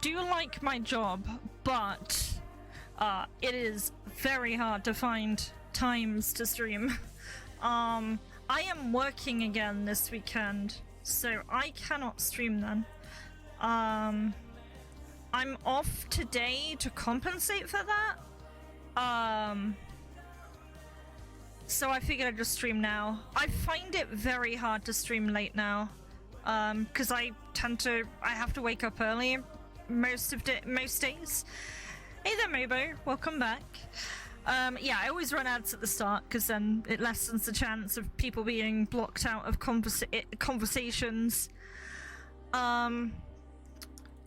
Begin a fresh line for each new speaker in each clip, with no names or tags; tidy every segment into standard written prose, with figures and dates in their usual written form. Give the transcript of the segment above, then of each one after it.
do like my job, but it is very hard to find times to stream. I am working again this weekend, so I cannot stream then. I'm off today to compensate for that. So I figured I'd just stream now. I find it very hard to stream late now, because I have to wake up early most days. Hey there, Mobo, welcome back. Yeah, I always run ads at the start because then it lessens the chance of people being blocked out of conversations.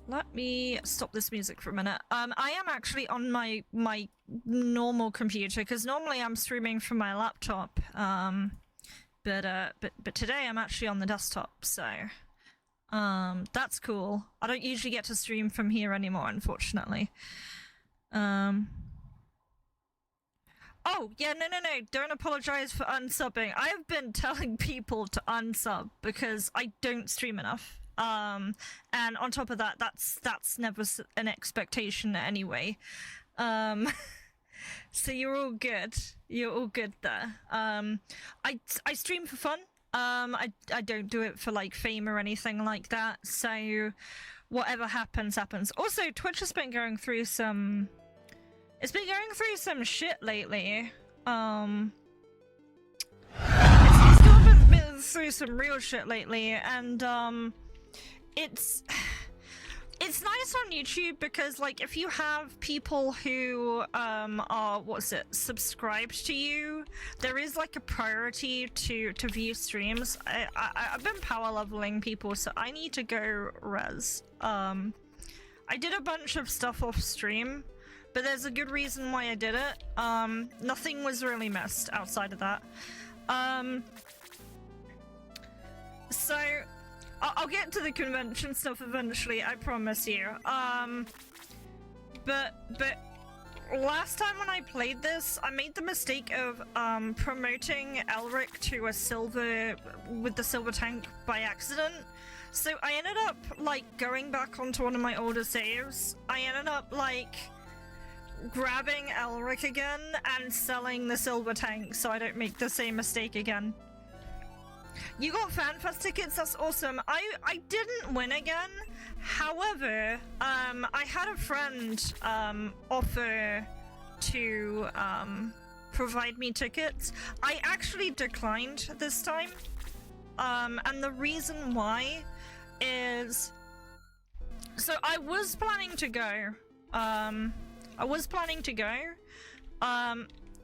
Let me stop this music for a minute. I am actually on my normal computer because normally I'm streaming from my laptop. But today I'm actually on the desktop, so that's cool. I don't usually get to stream from here anymore, unfortunately. Oh, yeah, no, don't apologize for unsubbing. I have been telling people to unsub because I don't stream enough. And on top of that, that's never an expectation anyway. So you're all good. You're all good there. I stream for fun. I don't do it for, like, fame or anything like that, so whatever happens, happens. Also, Twitch has been going through some... It's been going through some shit lately. It's been through some real shit lately, and it's nice on YouTube because, like, if you have people who are subscribed to you, there is like a priority to view streams. I've been power leveling people, so I need to go res. I did a bunch of stuff off stream, but there's a good reason why I did it. Nothing was really missed outside of that. So I'll get to the convention stuff eventually, I promise you. But last time when I played this, I made the mistake of promoting Elric to a silver with the silver tank by accident. So I ended up, like, going back onto one of my older saves. I ended up, like, grabbing Elric again and selling the silver tank so I don't make the same mistake again. You got FanFest tickets, that's awesome. I didn't win again. However, I had a friend offer to provide me tickets. I actually declined this time. And the reason why is... So I was planning to go.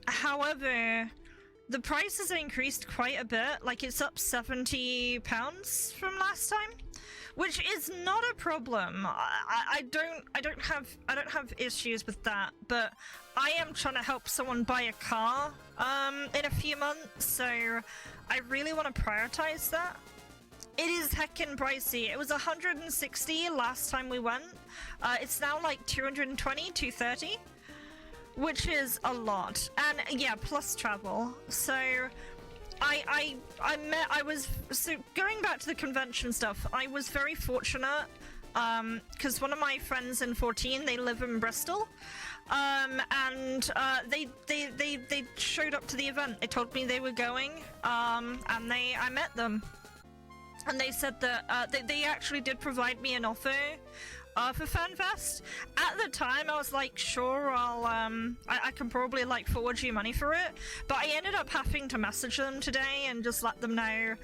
However, the price has increased quite a bit. Like, it's up £70 from last time, which is not a problem. I don't have issues with that, but I am trying to help someone buy a car in a few months, so I really want to prioritize that. It is heckin' pricey. It was 160 last time we went. It's now like 220, 230, which is a lot. And yeah, plus travel. So so going back to the convention stuff, I was very fortunate because one of my friends in 14, they live in Bristol, and they showed up to the event. They told me they were going, and I met them. And they said that they actually did provide me an offer for FanFest. At the time, I was like, sure, I can probably, like, forward you money for it. But I ended up having to message them today and just let them know,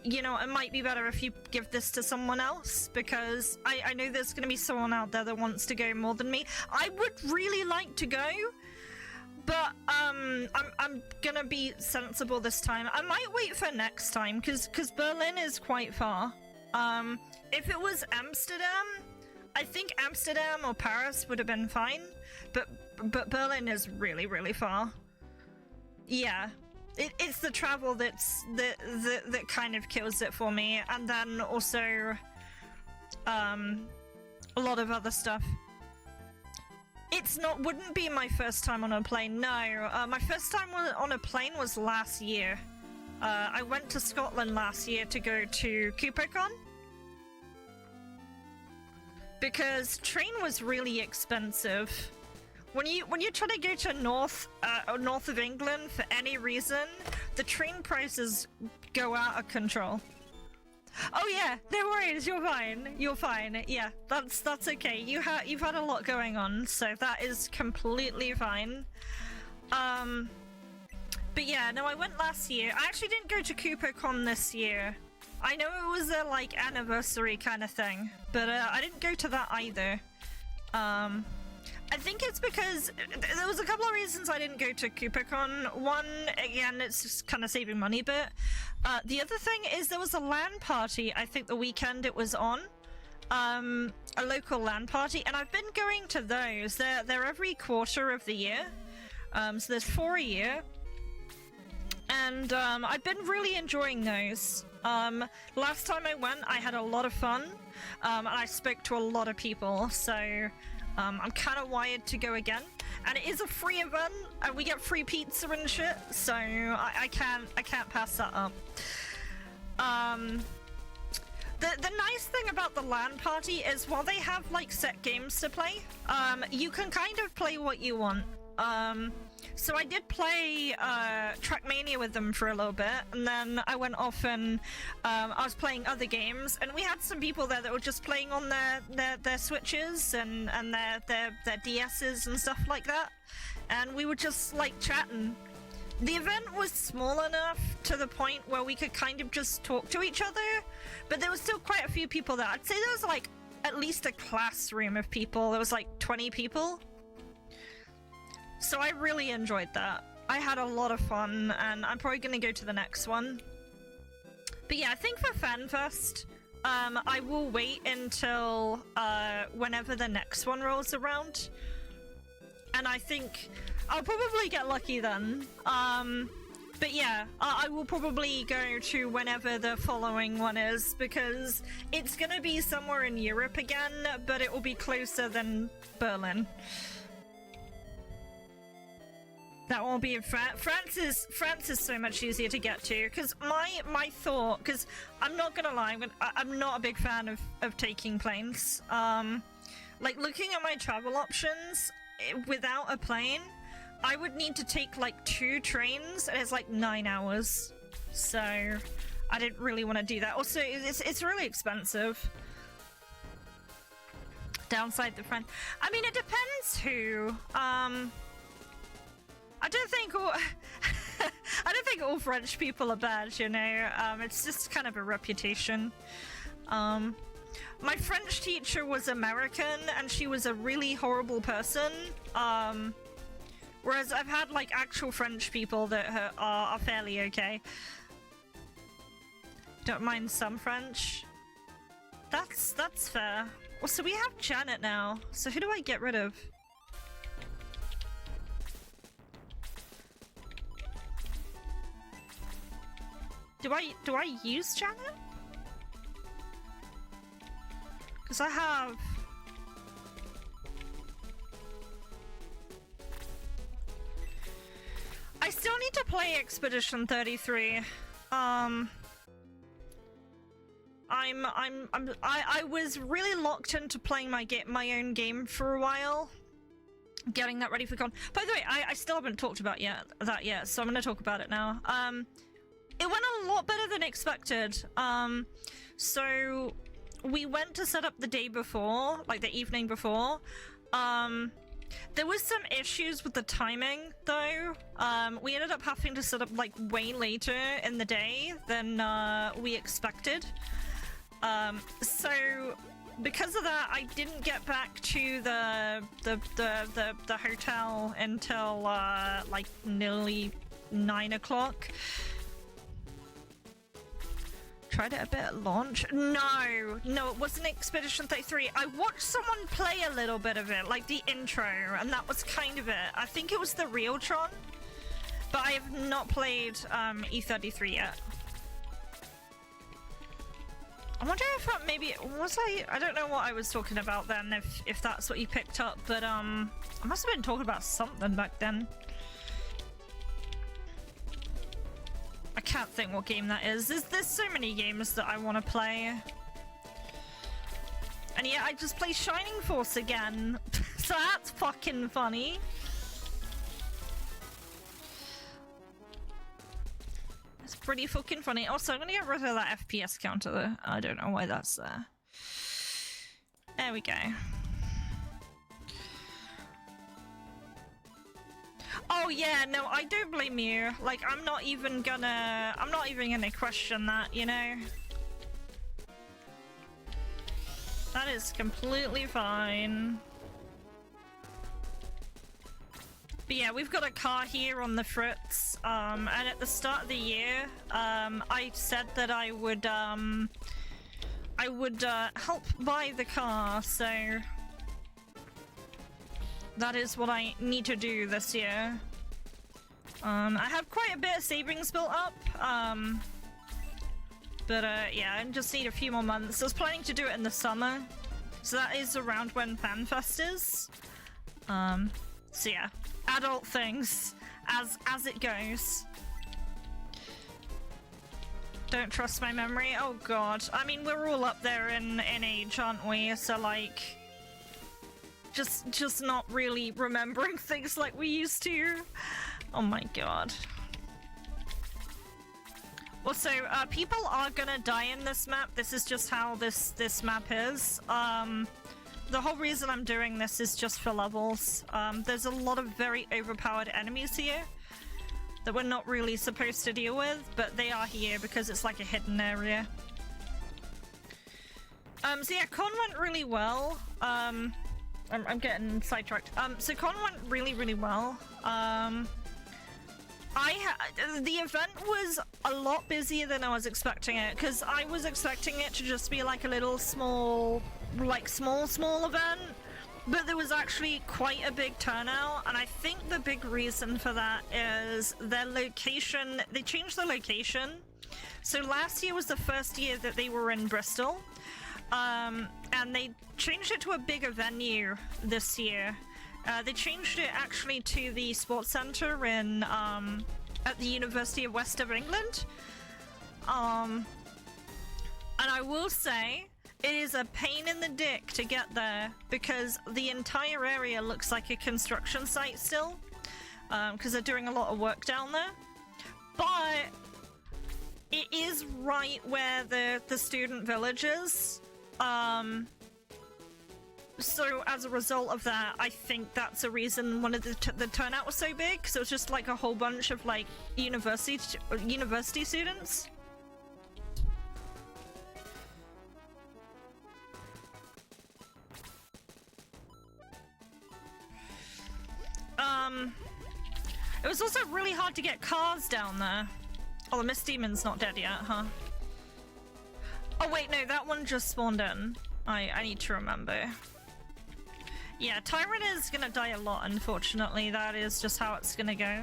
you know, it might be better if you give this to someone else, because I know there's gonna be someone out there that wants to go more than me. I would really like to go, but I'm gonna be sensible this time. I might wait for next time, because Berlin is quite far. If it was Amsterdam, I think Amsterdam or Paris would have been fine, but Berlin is really, really far. Yeah, it's the travel that kind of kills it for me, and then also a lot of other stuff. Wouldn't be my first time on a plane, no. My first time on a plane was last year. I went to Scotland last year to go to CuperCon. because train was really expensive. When you try to go to north of England for any reason, the train prices go out of control. Oh yeah, no worries, you're fine. You're fine. Yeah, that's okay. You've had a lot going on, so that is completely fine. But yeah, no, I went last year. I actually didn't go to CooperCon this year. I know it was a like anniversary kind of thing, but I didn't go to that either. I think it's because there was a couple of reasons I didn't go to CooperCon. One, again, it's just kind of saving money, but the other thing is there was a LAN party, I think the weekend it was on. A local LAN party, and I've been going to those. They're every quarter of the year. So there's 4 a year. And I've been really enjoying those. Last time I went, I had a lot of fun. And I spoke to a lot of people, so I'm kind of wired to go again. And it is a free event, and we get free pizza and shit, so I can't pass that up. The nice thing about the LAN party is while they have like set games to play, you can kind of play what you want. So I did play Trackmania with them for a little bit, and then I went off and I was playing other games, and we had some people there that were just playing on their Switches and their DSs and stuff like that, and we were just like chatting. The event was small enough to the point where we could kind of just talk to each other, but there was still quite a few people there. I'd say there was like at least a classroom of people. There was like 20 people. So I really enjoyed that. I had a lot of fun, and I'm probably going to go to the next one. But yeah, I think for FanFest, I will wait until whenever the next one rolls around. And I think I'll probably get lucky then. But yeah, I will probably go to whenever the following one is, because it's going to be somewhere in Europe again, but it will be closer than Berlin. That won't be in France. France is so much easier to get to, because my thought, because I'm not gonna lie, I'm not a big fan of taking planes. Like looking at my travel options, without a plane, I would need to take like 2 trains, and it's like 9 hours. So I didn't really want to do that. Also, it's really expensive. Downside the French. I mean, it depends who. I don't think all French people are bad, you know. It's just kind of a reputation. My French teacher was American, and she was a really horrible person. Whereas I've had like actual French people that are fairly okay. Don't mind some French. That's fair. Well, so we have Janet now. So who do I get rid of? Do I use Janet? Because I have... I still need to play Expedition 33. I was really locked into playing my own game for a while, getting that ready for con. By the way, I still haven't talked about that yet, so I'm going to talk about it now. It went a lot better than expected. So we went to set up the day before, like the evening before. There was some issues with the timing though. We ended up having to set up like way later in the day than we expected. So because of that, I didn't get back to the hotel until like nearly 9 o'clock. Tried it a bit at launch. No, it wasn't Expedition 33. I watched someone play a little bit of it, like the intro, and that was kind of it. I think it was the Realtron, but I have not played E33 yet. I wonder if maybe was I don't know what I was talking about then, if that's what you picked up, but I must have been talking about something back then. I can't think what game that is. There's so many games that I want to play. And yeah, I just play Shining Force again. So that's fucking funny. It's pretty fucking funny. Also, I'm gonna get rid of that FPS counter though. I don't know why that's there. There we go. Oh yeah, no, I don't blame you. Like, I'm not even gonna question that, you know? That is completely fine. But yeah, we've got a car here on the Fritz, and at the start of the year, I said that I would help buy the car, so that is what I need to do this year. I have quite a bit of savings built up, but yeah, I just need a few more months. I was planning to do it in the summer, so that is around when FanFest is. So yeah, adult things as it goes. Don't trust my memory. Oh god. I mean, we're all up there in age, aren't we? So like, just not really remembering things like we used to. Oh my god. Also, people are gonna die in this map. This is just how this map is. The whole reason I'm doing this is just for levels. There's a lot of very overpowered enemies here that we're not really supposed to deal with, but they are here because it's like a hidden area. So yeah, con went really well. I'm getting sidetracked. So con went really well. The event was a lot busier than I was expecting it, because I was expecting it to just be like a little small event, but there was actually quite a big turnout, and I think the big reason for that is their location. They changed the location. So last year was the first year that they were in Bristol, and they changed it to a bigger venue this year. They changed it actually to the sports centre in at the University of West of England. And I will say it is a pain in the dick to get there because the entire area looks like a construction site still, because they're doing a lot of work down there. But it is right where the student village is. So as a result of that, I think that's a reason one of the turnout was so big. So it's just like a whole bunch of like university students. It was also really hard to get cars down there. Oh, the Mist Demon's not dead yet, huh? Oh wait, no, that one just spawned in. I need to remember. Yeah, Tyrant is gonna die a lot, unfortunately. That is just how it's gonna go.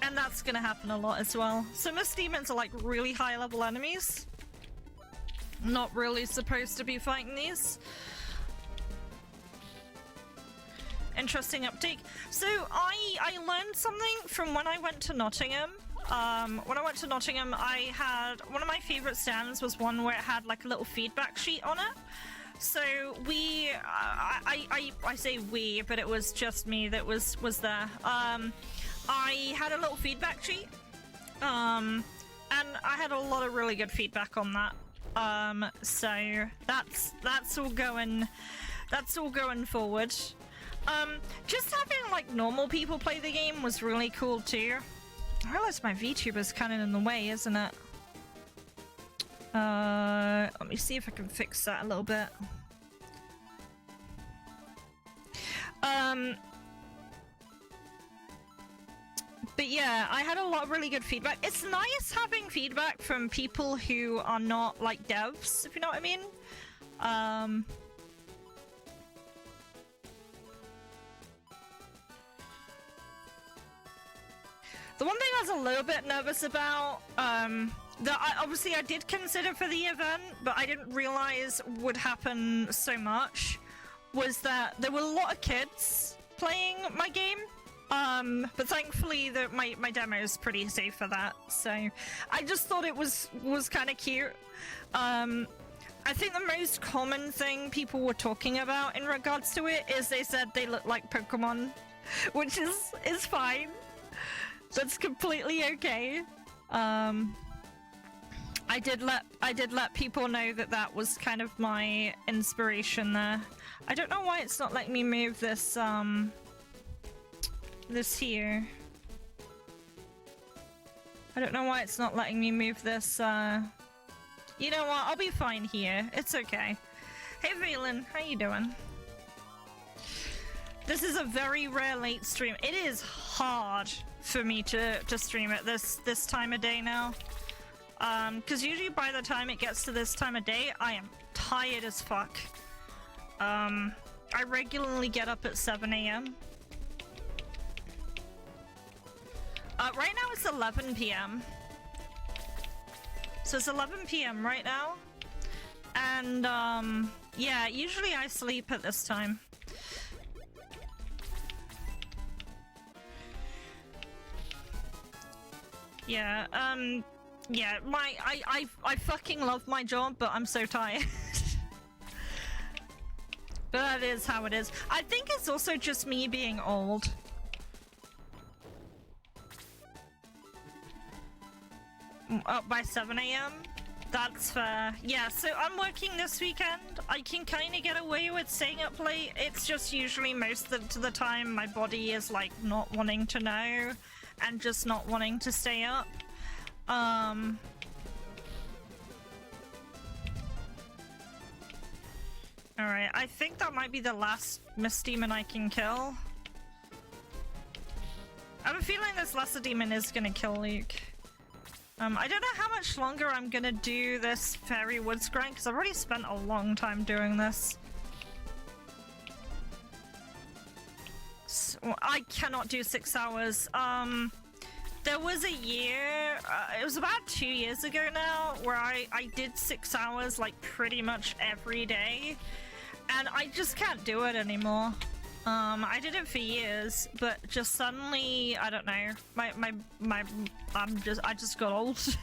And that's gonna happen a lot as well. So Mist Demons are like really high level enemies. Not really supposed to be fighting these. Interesting update. So I learned something from when I went to Nottingham. When I went to Nottingham, I had one of my favorite stands was one where it had like a little feedback sheet on it. So I say we, but it was just me that was there. I had a little feedback sheet, and I had a lot of really good feedback on that. So that's all going forward. Just having like normal people play the game was really cool too. I realize my VTuber is kind of in the way, isn't it? Let me see if I can fix that a little bit. But yeah, I had a lot of really good feedback. It's nice having feedback from people who are not like devs, if you know what I mean. The one thing I was a little bit nervous about, that obviously I did consider for the event, but I didn't realize would happen so much, was that there were a lot of kids playing my game. But thankfully my demo is pretty safe for that, so I just thought it was kind of cute. I think the most common thing people were talking about in regards to it is they said they look like Pokemon, which is fine. That's completely okay. I did let people know that that was kind of my inspiration there. I don't know why it's not letting me move this this here. I don't know why it's not letting me move this You know what? I'll be fine here. It's okay. Hey Valen, how you doing? This is a very rare late stream. It is hard for me to stream at this time of day now. Because usually by the time it gets to this time of day, I am tired as fuck. I regularly get up at 7 AM. Right now it's 11 PM. So it's 11 PM right now. And, yeah, usually I sleep at this time. Yeah, yeah, I fucking love my job, but I'm so tired. But that is how it is. I think it's also just me being old. Up by 7 AM? That's fair. Yeah, so I'm working this weekend. I can kind of get away with staying up late. It's just usually most of the time my body is like not wanting to know and just not wanting to stay up. Alright, I think that might be the last Mist Demon I can kill. I have a feeling this Lesser Demon is gonna kill Luke. I don't know how much longer I'm gonna do this Fairy Woods grind, because I've already spent a long time doing this. So, I cannot do 6 hours. There was a year, it was about 2 years ago now, where I did 6 hours like pretty much every day, and I just can't do it anymore. I did it for years, but just suddenly, I don't know, I just got old.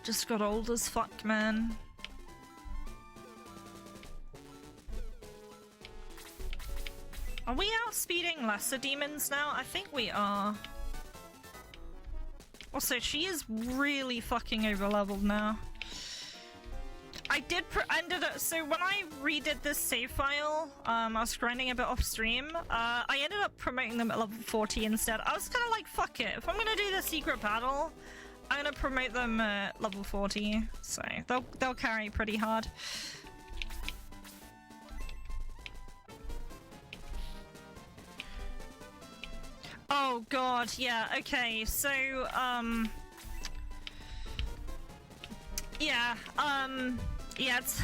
Just got old as fuck, man. Are we outspeeding lesser demons now? I think we are. Also, she is really fucking overleveled now. I ended up, so when I redid this save file, I was grinding a bit off stream, I ended up promoting them at level 40 instead. I was kind of like, fuck it, if I'm gonna do the secret battle, I'm gonna promote them at level 40, so they'll carry pretty hard. Oh god, yeah, okay, so, yeah, yeah, it's,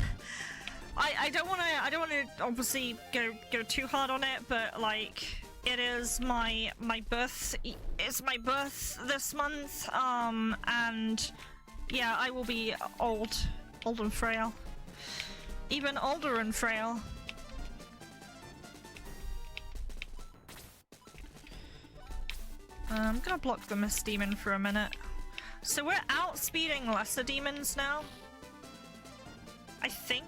I don't wanna obviously go too hard on it, but like, it is my birth, it's my birth this month, and yeah, I will be old and frail. Even older and frail. I'm gonna block the Mist Demon for a minute. So we're outspeeding lesser demons now. I think.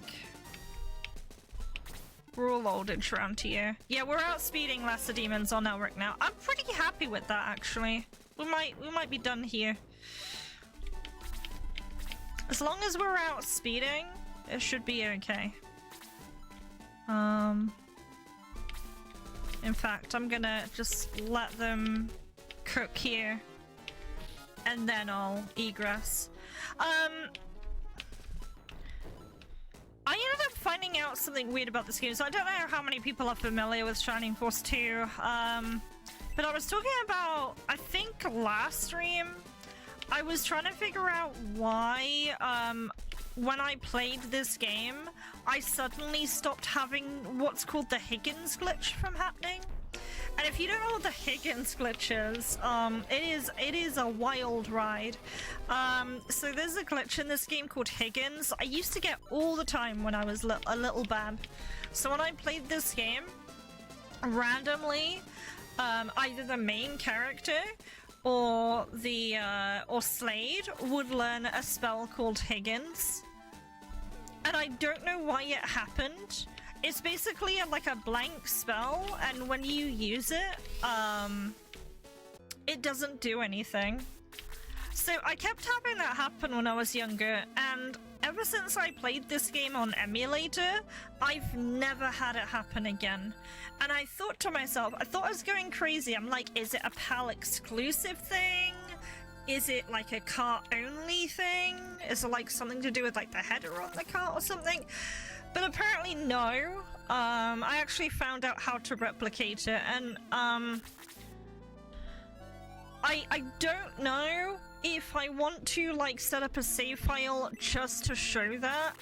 We're all oldage around here. Yeah, we're outspeeding lesser demons on Elric now. I'm pretty happy with that, actually. We might be done here. As long as we're outspeeding, it should be okay. In fact, I'm gonna just let them cook here, and then I'll egress. I ended up finding out something weird about this game, so I don't know how many people are familiar with Shining Force 2, but I was talking about, I think last stream, I was trying to figure out why, when I played this game, I suddenly stopped having what's called the Higgins glitch from happening. And if you don't know what the Higgins glitch is, it is a wild ride. So there's a glitch in this game called Higgins. I used to get all the time when I was a little bad. So when I played this game, randomly, either the main character or Slade would learn a spell called Higgins. And I don't know why it happened. It's basically like a blank spell, and when you use it, it doesn't do anything. So I kept having that happen when I was younger, and ever since I played this game on emulator, I've never had it happen again. And I thought to myself, I thought I was going crazy. I'm like, is it a PAL exclusive thing? Is it like a cart-only thing? Is it like something to do with like the header on the cart or something? But apparently no. I actually found out how to replicate it, and I don't know if I want to like set up a save file just to show that.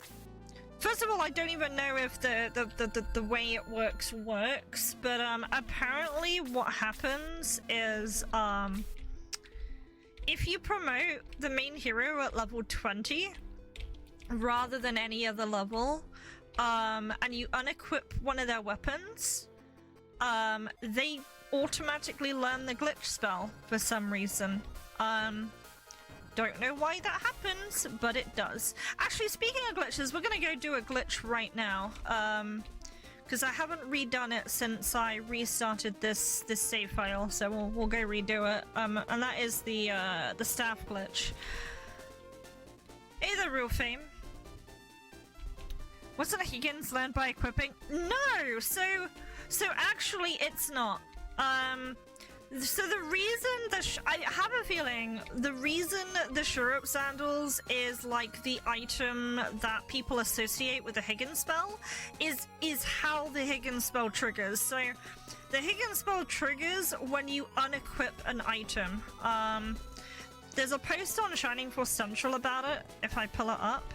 First of all, I don't even know if the way it works, but apparently what happens is if you promote the main hero at level 20 rather than any other level, and you unequip one of their weapons, they automatically learn the glitch spell for some reason. Don't know why that happens, but it does. Actually, speaking of glitches, we're gonna go do a glitch right now, because I haven't redone it since I restarted this save file, so we'll go redo it. And that is the staff glitch. Hey there, Real Fame. Wasn't Higgins learned by equipping? No! So actually it's not. So the reason I have a feeling the reason the Shurip Sandals is like the item that people associate with the Higgins spell is how the Higgins spell triggers. So the Higgins spell triggers when you unequip an item. There's a post on Shining Force Central about it, if I pull it up.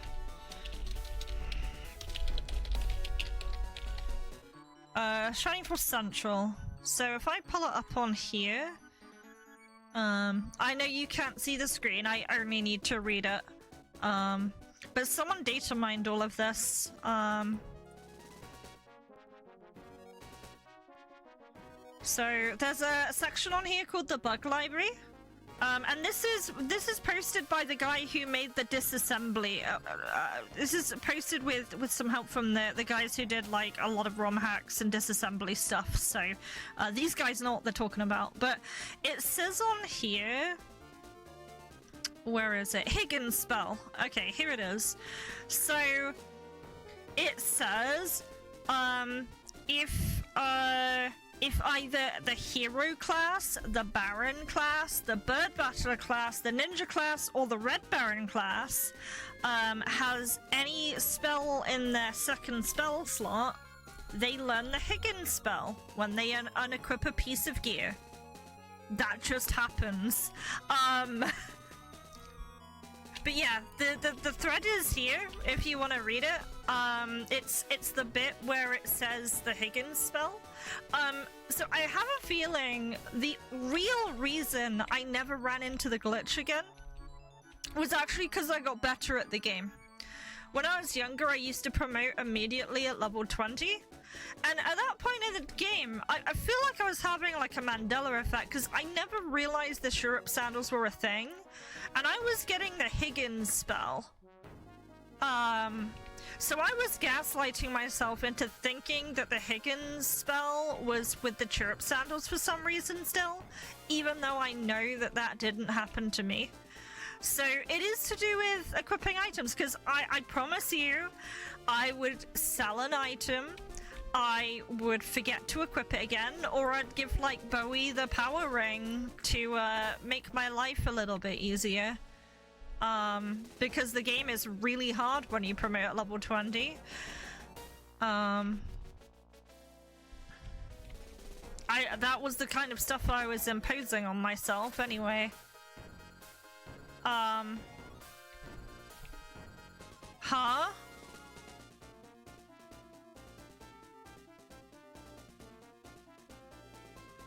Shining Force Central. So if I pull it up on here, I know you can't see the screen, I only need to read it. But someone data mined all of this. So there's a section on here called the Bug Library. And this is posted by the guy who made the disassembly. This is posted with some help from the guys who did like a lot of ROM hacks and disassembly stuff. So these guys know what they're talking about. But it says on here, where is it? Higgins spell. Okay, here it is. So it says, if either the Hero class, the Baron class, the Bird Battler class, the Ninja class, or the Red Baron class has any spell in their second spell slot, they learn the Higgins spell when they unequip a piece of gear. That just happens. But yeah, the thread is here if you want to read it. It's the bit where it says the Higgins spell. So I have a feeling the real reason I never ran into the glitch again was actually because I got better at the game. When I was younger, I used to promote immediately at level 20. And at that point in the game, I feel like I was having like a Mandela effect because I never realized the Shurip Sandals were a thing. And I was getting the Higgins spell. So I was gaslighting myself into thinking that the Higgins spell was with the Shurip Sandals for some reason still, even though I know that that didn't happen to me. So it is to do with equipping items, because I promise you, I would sell an item, I would forget to equip it again, or I'd give like Bowie the power ring to make my life a little bit easier. Because the game is really hard when you promote at level 20. That was the kind of stuff I was imposing on myself anyway. Huh?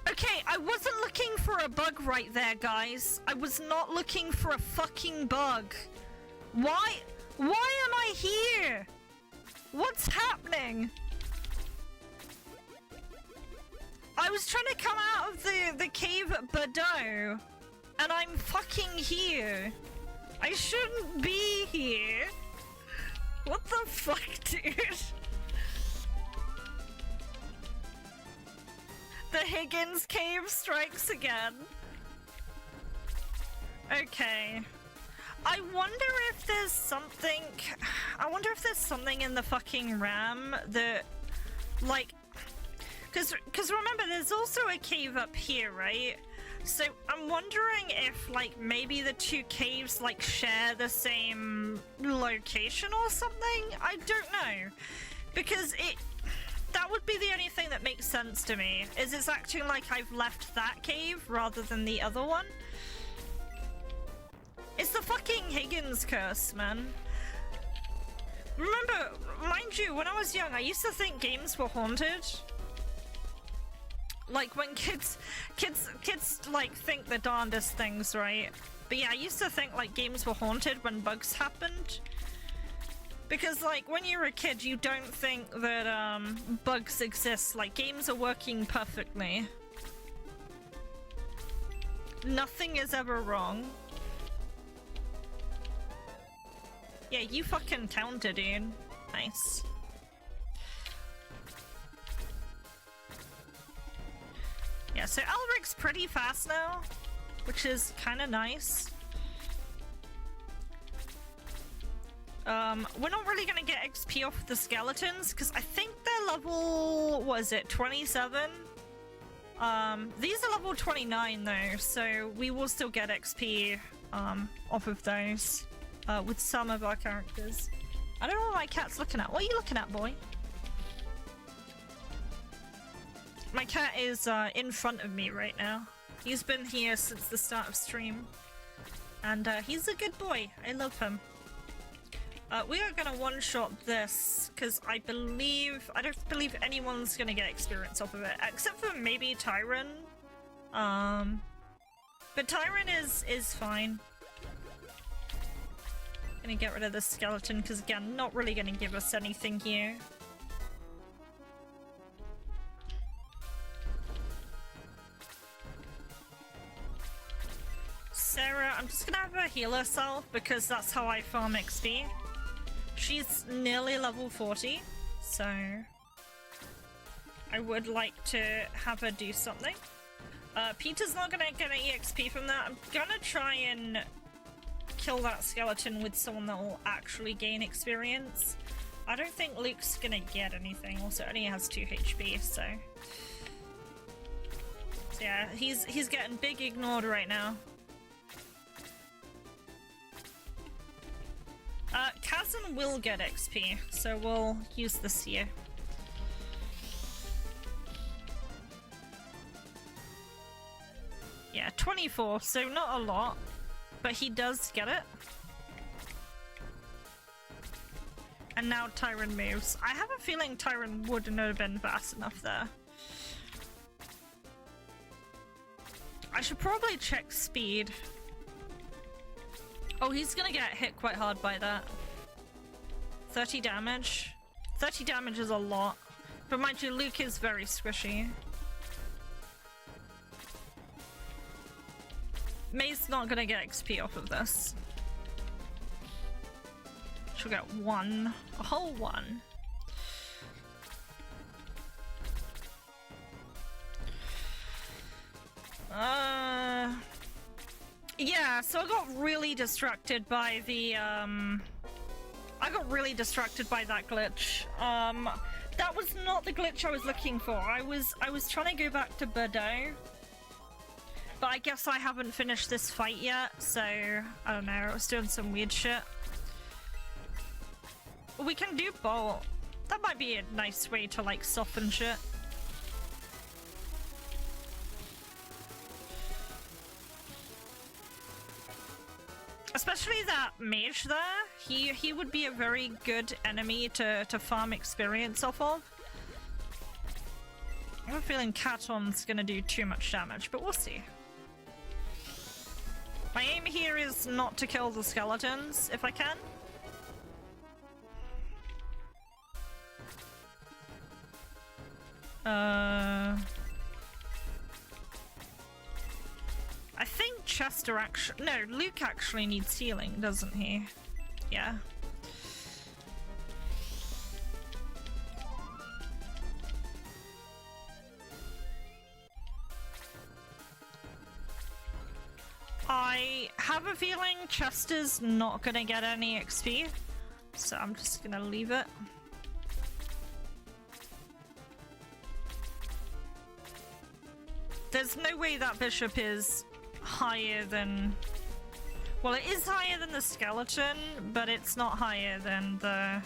Okay, I wasn't looking for a bug right there, guys. I was not looking for a fucking bug. Why am I here? What's happening? I was trying to come out of the cave at Bordeaux. And I'm fucking here. I shouldn't be here. What the fuck, dude? The Higgins cave strikes again. Okay. I wonder if there's something... I wonder if there's something in the fucking RAM that... Like... Because remember, there's also a cave up here, right? So I'm wondering if, like, maybe the two caves, like, share the same location or something? I don't know. Because that would be the only thing that makes sense to me, is it's acting like I've left that cave rather than the other one. It's the fucking Higgins curse, man. Remember, mind you, when I was young, I used to think games were haunted. Like, when kids like, think the darndest things, right? But yeah, I used to think, like, games were haunted when bugs happened. Because, like, when you're a kid, you don't think that, bugs exist. Like, games are working perfectly. Nothing is ever wrong. Yeah, you fucking counted, dude. Nice. Yeah, so Alric's pretty fast now, which is kind of nice. We're not really gonna get XP off the skeletons, because I think they're level, what is it, 27? These are level 29 though, so we will still get XP, off of those, with some of our characters. I don't know what my cat's looking at. What are you looking at, boy? My cat is in front of me right now. He's been here since the start of stream. And he's a good boy. I love him. We are gonna one-shot this, because I don't believe anyone's gonna get experience off of it, except for maybe Tyron. But Tyron is fine. Gonna get rid of the skeleton, because again, not really gonna give us anything here. Sarah, I'm just gonna have her heal herself because that's how I farm XP. She's nearly level 40, so I would like to have her do something. Peter's not gonna get an EXP from that. I'm gonna try and kill that skeleton with someone that will actually gain experience. I don't think Luke's gonna get anything, also only has 2 HP, so yeah, he's getting big ignored right now. Kazan will get XP, so we'll use this here. Yeah, 24, so not a lot, but he does get it. And now Tyron moves. I have a feeling Tyron wouldn't have been fast enough there. I should probably check speed. Oh, he's gonna get hit quite hard by that. 30 damage. 30 damage is a lot. But mind you, Luke is very squishy. May's not gonna get XP off of this. She'll get 1. A whole 1. Yeah, so I got really distracted by the, I got really distracted by that glitch. That was not the glitch I was looking for. I was trying to go back to Bordeaux. But I guess I haven't finished this fight yet, so I don't know, I was doing some weird shit. We can do bolt. That might be a nice way to, like, soften shit. Especially that mage there, he would be a very good enemy to farm experience off of. I have a feeling Katon's gonna do too much damage, but we'll see. My aim here is not to kill the skeletons, if I can. I think Chester actually... No, Luke actually needs healing, doesn't he? Yeah. I have a feeling Chester's not gonna get any XP, so I'm just gonna leave it. There's no way that bishop is higher than... Well, it is higher than the skeleton, but it's not higher than the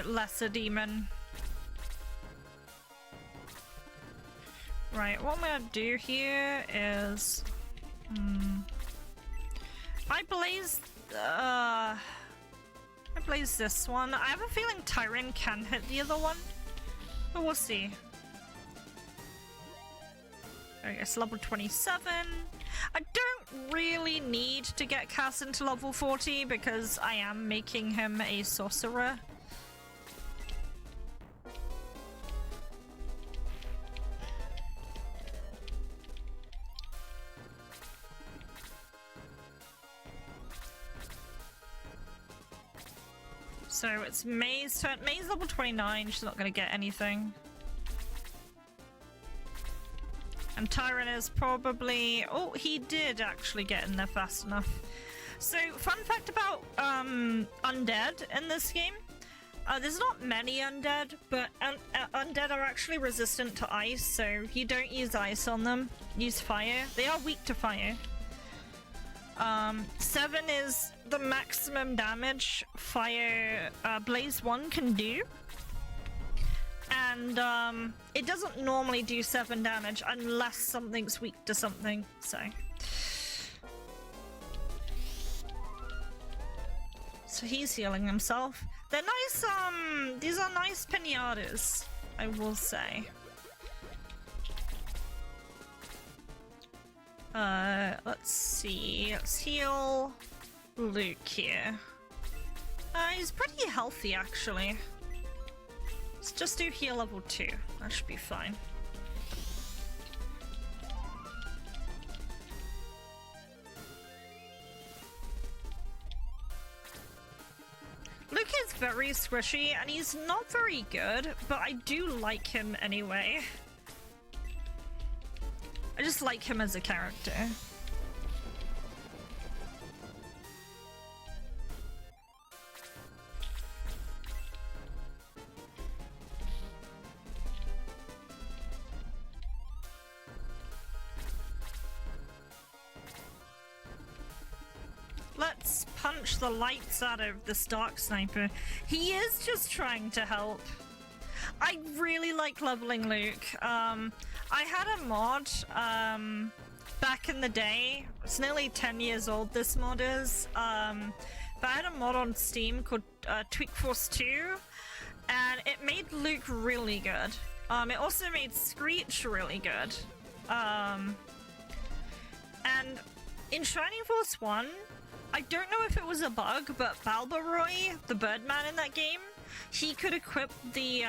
lesser demon. Right, what I'm gonna do here is... I blaze this one. I have a feeling Tyron can hit the other one, but we'll see. I guess level 27. I don't really need to get Cass into level 40 because I am making him a sorcerer. So it's May's turn. May's level 29, she's not gonna get anything. And Tyron is probably... Oh, he did actually get in there fast enough. So, fun fact about undead in this game. There's not many undead, but undead are actually resistant to ice, so you don't use ice on them. Use fire. They are weak to fire. 7 is the maximum damage Fire Blaze 1 can do. And it doesn't normally do 7 damage unless something's weak to something, so... So he's healing himself. They're nice, these are nice pinatas, I will say. Let's see. Let's heal Luke here. He's pretty healthy, actually. Let's just do heal level 2. That should be fine. Luke is very squishy, and he's not very good, but I do like him anyway. I just like him as a character. Let's punch the lights out of the Stark Sniper. He is just trying to help. I really like leveling Luke. I had a mod back in the day. It's nearly 10 years old, this mod is. But I had a mod on Steam called Tweak Force 2, and it made Luke really good. It also made Screech really good. And in Shining Force 1, I don't know if it was a bug, but Balbaroy, the Birdman in that game, he could equip the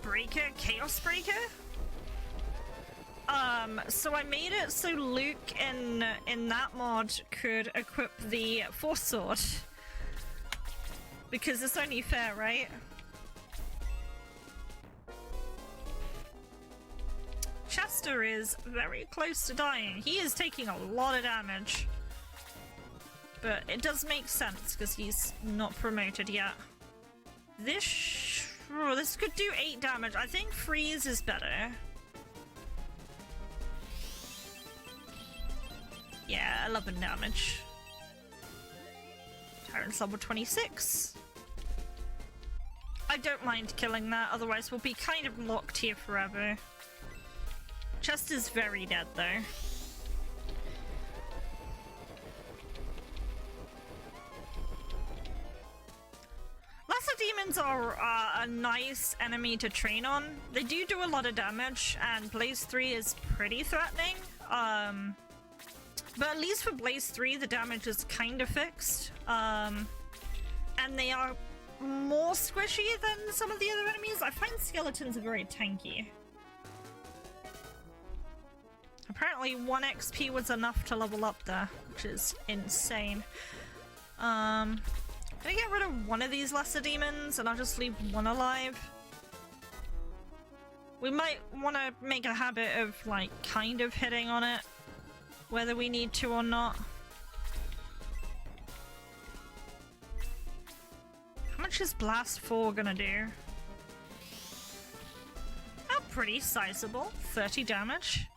breaker, Chaos Breaker. So I made it so Luke in that mod could equip the Force Sword. Because it's only fair, right? Chester is very close to dying. He is taking a lot of damage. But it does make sense because he's not promoted yet. This could do 8 damage. I think freeze is better. Yeah, 11 damage. Tyrant's level 26. I don't mind killing that, otherwise we'll be kind of locked here forever. Chester's very dead though. Lesser demons are a nice enemy to train on. They do a lot of damage, and Blaze 3 is pretty threatening. But at least for Blaze 3, the damage is kind of fixed. And they are more squishy than some of the other enemies. I find skeletons are very tanky. apparently 1 XP was enough to level up there, which is insane. Gonna get rid of one of these lesser demons and I'll just leave one alive. We might want to make a habit of, like, kind of hitting on it, whether we need to or not. How much is Blast 4 gonna do? Oh, pretty sizable. 30 damage.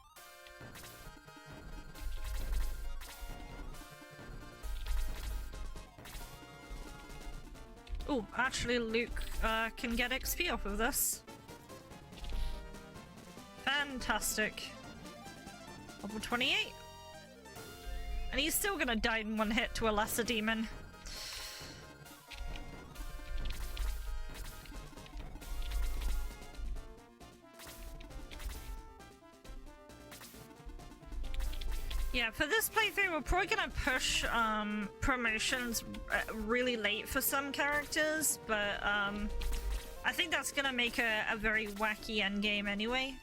Oh, actually Luke can get XP off of this. Fantastic. Level 28. And he's still gonna die in one hit to a lesser demon. Yeah, for this playthrough, we're probably gonna push promotions really late for some characters, but I think that's gonna make a very wacky endgame anyway.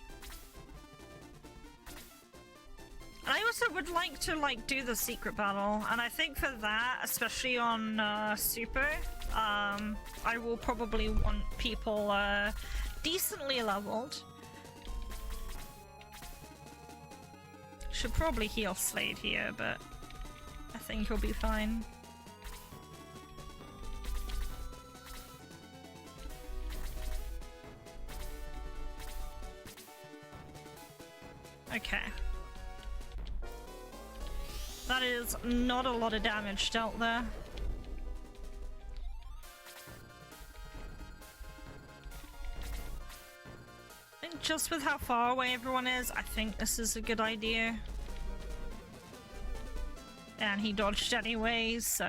And I also would like to, like, do the secret battle, and I think for that, especially on Super, I will probably want people decently leveled. Should probably heal Slade here, but I think he'll be fine. Okay. That is not a lot of damage dealt there. I think just with how far away everyone is, I think this is a good idea. And he dodged anyways, so...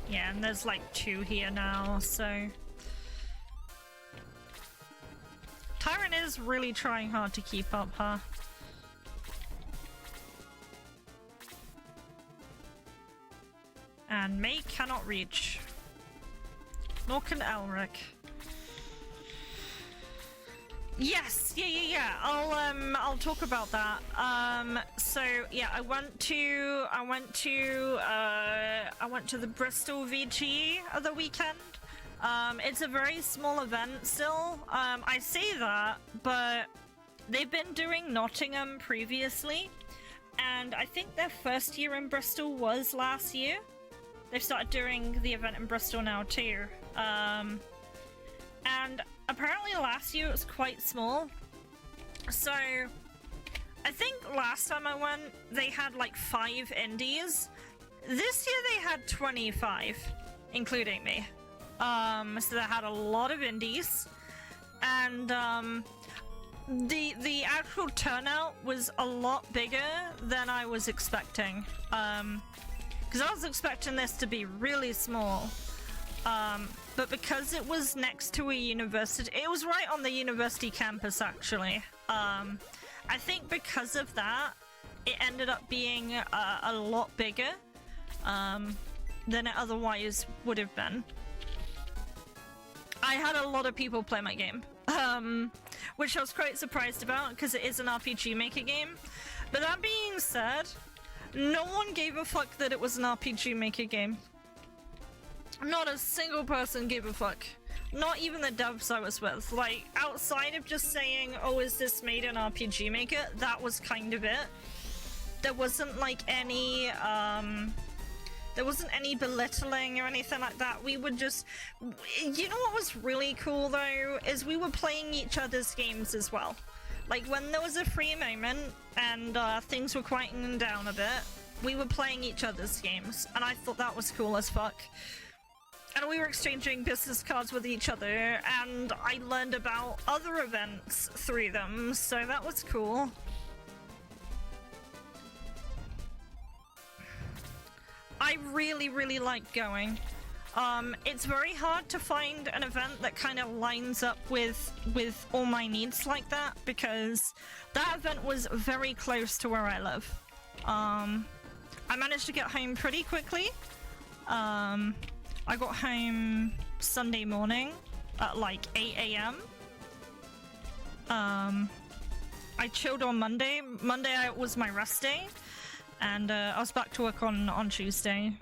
Yeah, and there's like 2 here now, so... Tyrant is really trying hard to keep up, huh? And May cannot reach. Nor can Elric. Yes, yeah. I'll talk about that. So yeah, I went to the Bristol VG of the weekend. It's a very small event still. I say that, but they've been doing Nottingham previously, and I think their first year in Bristol was last year. They've started doing the event in Bristol now too. And apparently last year it was quite small. So I think last time I went, they had like 5 indies. This year they had 25, including me. So they had a lot of indies, and the actual turnout was a lot bigger than I was expecting. Because I was expecting this to be really small. But because it was next to a university, it was right on the university campus actually. I think because of that, it ended up being a lot bigger than it otherwise would have been. I had a lot of people play my game, which I was quite surprised about because it is an RPG Maker game. But that being said, no one gave a fuck that it was an RPG Maker game. Not a single person gave a fuck. Not even the devs I was with. Like, outside of just saying, oh, is this made in RPG Maker? That was kind of it. There wasn't like any, there wasn't any belittling or anything like that. We would just... You know what was really cool, though? Is we were playing each other's games as well. Like, when there was a free moment and things were quieting down a bit, we were playing each other's games. And I thought that was cool as fuck. And we were exchanging business cards with each other, and I learned about other events through them, so that was cool. I really, really like going. It's very hard to find an event that kind of lines up with all my needs like that, because that event was very close to where I live. I managed to get home pretty quickly. I got home Sunday morning, at like 8 a.m. I chilled on Monday. Monday was my rest day, and I was back to work on Tuesday.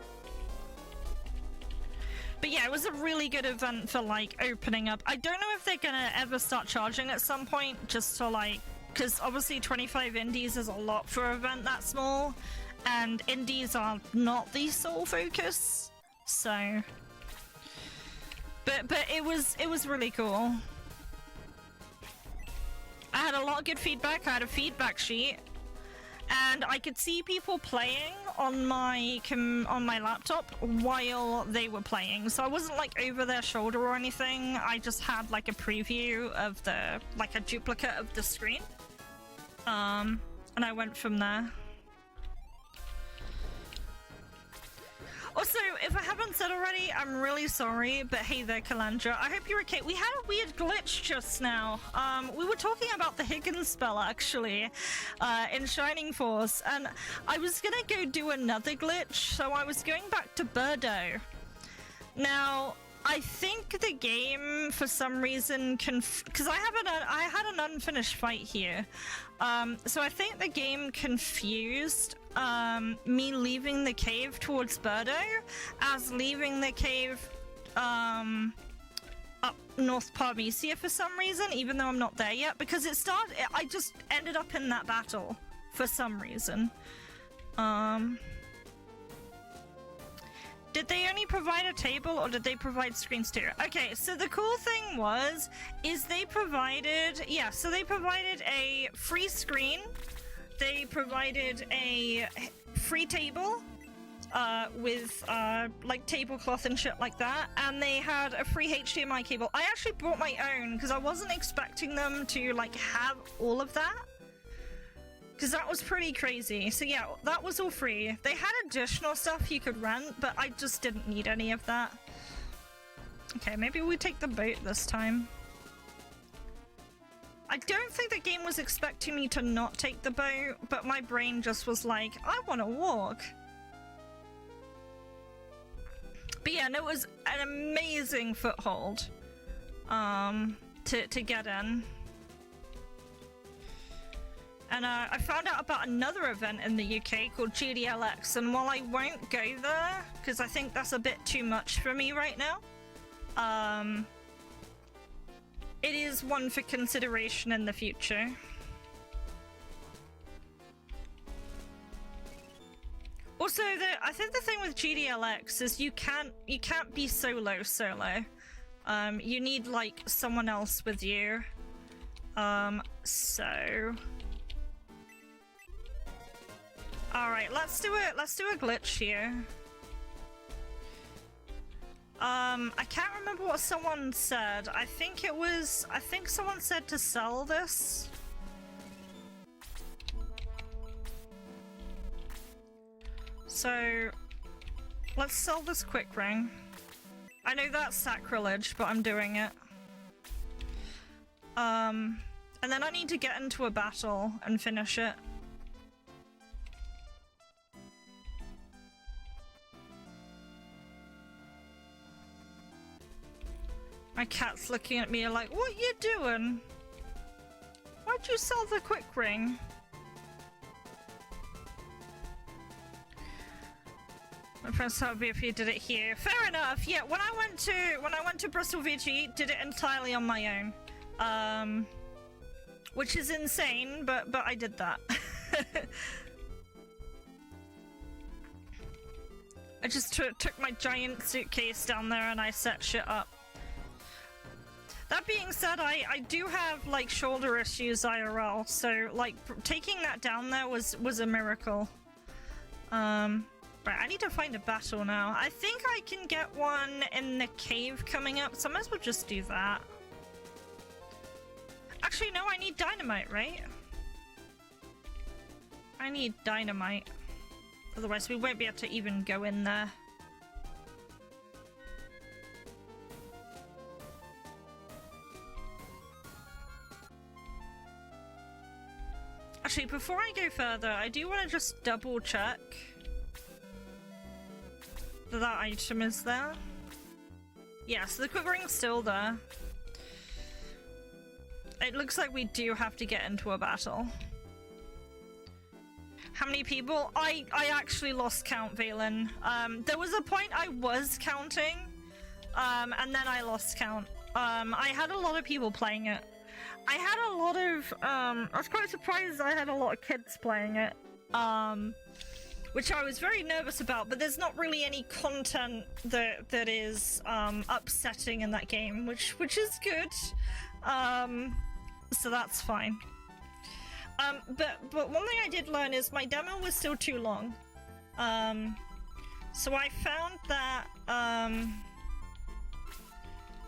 But yeah, it was a really good event for like opening up. I don't know if they're gonna ever start charging at some point, just to like, because obviously 25 indies is a lot for an event that small, and indies are not the sole focus. So, but it was really cool. I had a lot of good feedback. I had a feedback sheet, and I could see people playing on my laptop while they were playing. So I wasn't like over their shoulder or anything. I just had like a preview of like a duplicate of the screen. And I went from there. Also, if I haven't said already, I'm really sorry, but hey there, Kalandra. I hope you're okay. We had a weird glitch just now. We were talking about the Higgins spell, actually, in Shining Force, and I was gonna go do another glitch, so I was going back to Birdo. Now, I think the game, for some reason, because I had an unfinished fight here. So I think the game confused me leaving the cave towards Birdo as leaving the cave up North Parmesia for some reason, even though I'm not there yet, because I just ended up in that battle for some reason. Did they only provide a table, or did they provide screens too? Okay, so the cool thing is they provided a free screen. They provided a free table with like tablecloth and shit like that, and they had a free HDMI cable. I actually brought my own because I wasn't expecting them to like have all of that, because that was pretty crazy. So yeah, that was all free. They had additional stuff you could rent, but I just didn't need any of that. Okay, maybe we take the boat this time. I don't think the game was expecting me to not take the boat, but my brain just was like, I want to walk. But yeah, no, it was an amazing foothold to get in. And I found out about another event in the UK called GDLX, and while I won't go there, because I think that's a bit too much for me right now, it is one for consideration in the future. Also, I think the thing with GDLX is you can't be solo. You need like someone else with you. So. Alright, let's do a glitch here. I can't remember what someone said. I think someone said to sell this. So, let's sell this quick ring. I know that's sacrilege, but I'm doing it. And then I need to get into a battle and finish it. My cat's looking at me like, what you doing? Why'd you sell the quick ring? My friends thought it would be if you did it here. Fair enough. Yeah, when I went to Bristol VG, did it entirely on my own. Which is insane, but I did that. I just took my giant suitcase down there and I set shit up. That being said, I do have like shoulder issues IRL, so like taking that down there was a miracle. Right, I need to find a battle now. I think I can get one in the cave coming up, so I might as well just do that. Actually, no, I need dynamite, right? I need dynamite. Otherwise, we won't be able to even go in there. Actually, before I go further, I do want to just double check that item is there. Yeah, so the quick ring's still there. It looks like we do have to get into a battle. How many people? I actually lost count, Valen. There was a point I was counting, and then I lost count. I had a lot of people playing it. I had a lot of, I was quite surprised I had a lot of kids playing it. Which I was very nervous about, but there's not really any content that is, upsetting in that game, which is good. So that's fine. But one thing I did learn is my demo was still too long. So I found that,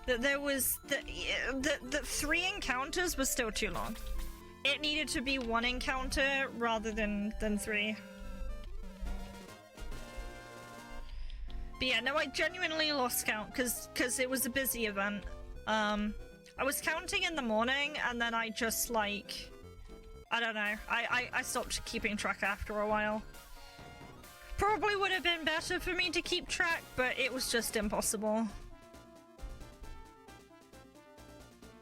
that there was, the 3 encounters was still too long. It needed to be 1 encounter rather than 3. But yeah, no, I genuinely lost count because it was a busy event. I was counting in the morning and then I just like, I don't know, I stopped keeping track after a while. Probably would have been better for me to keep track, but it was just impossible.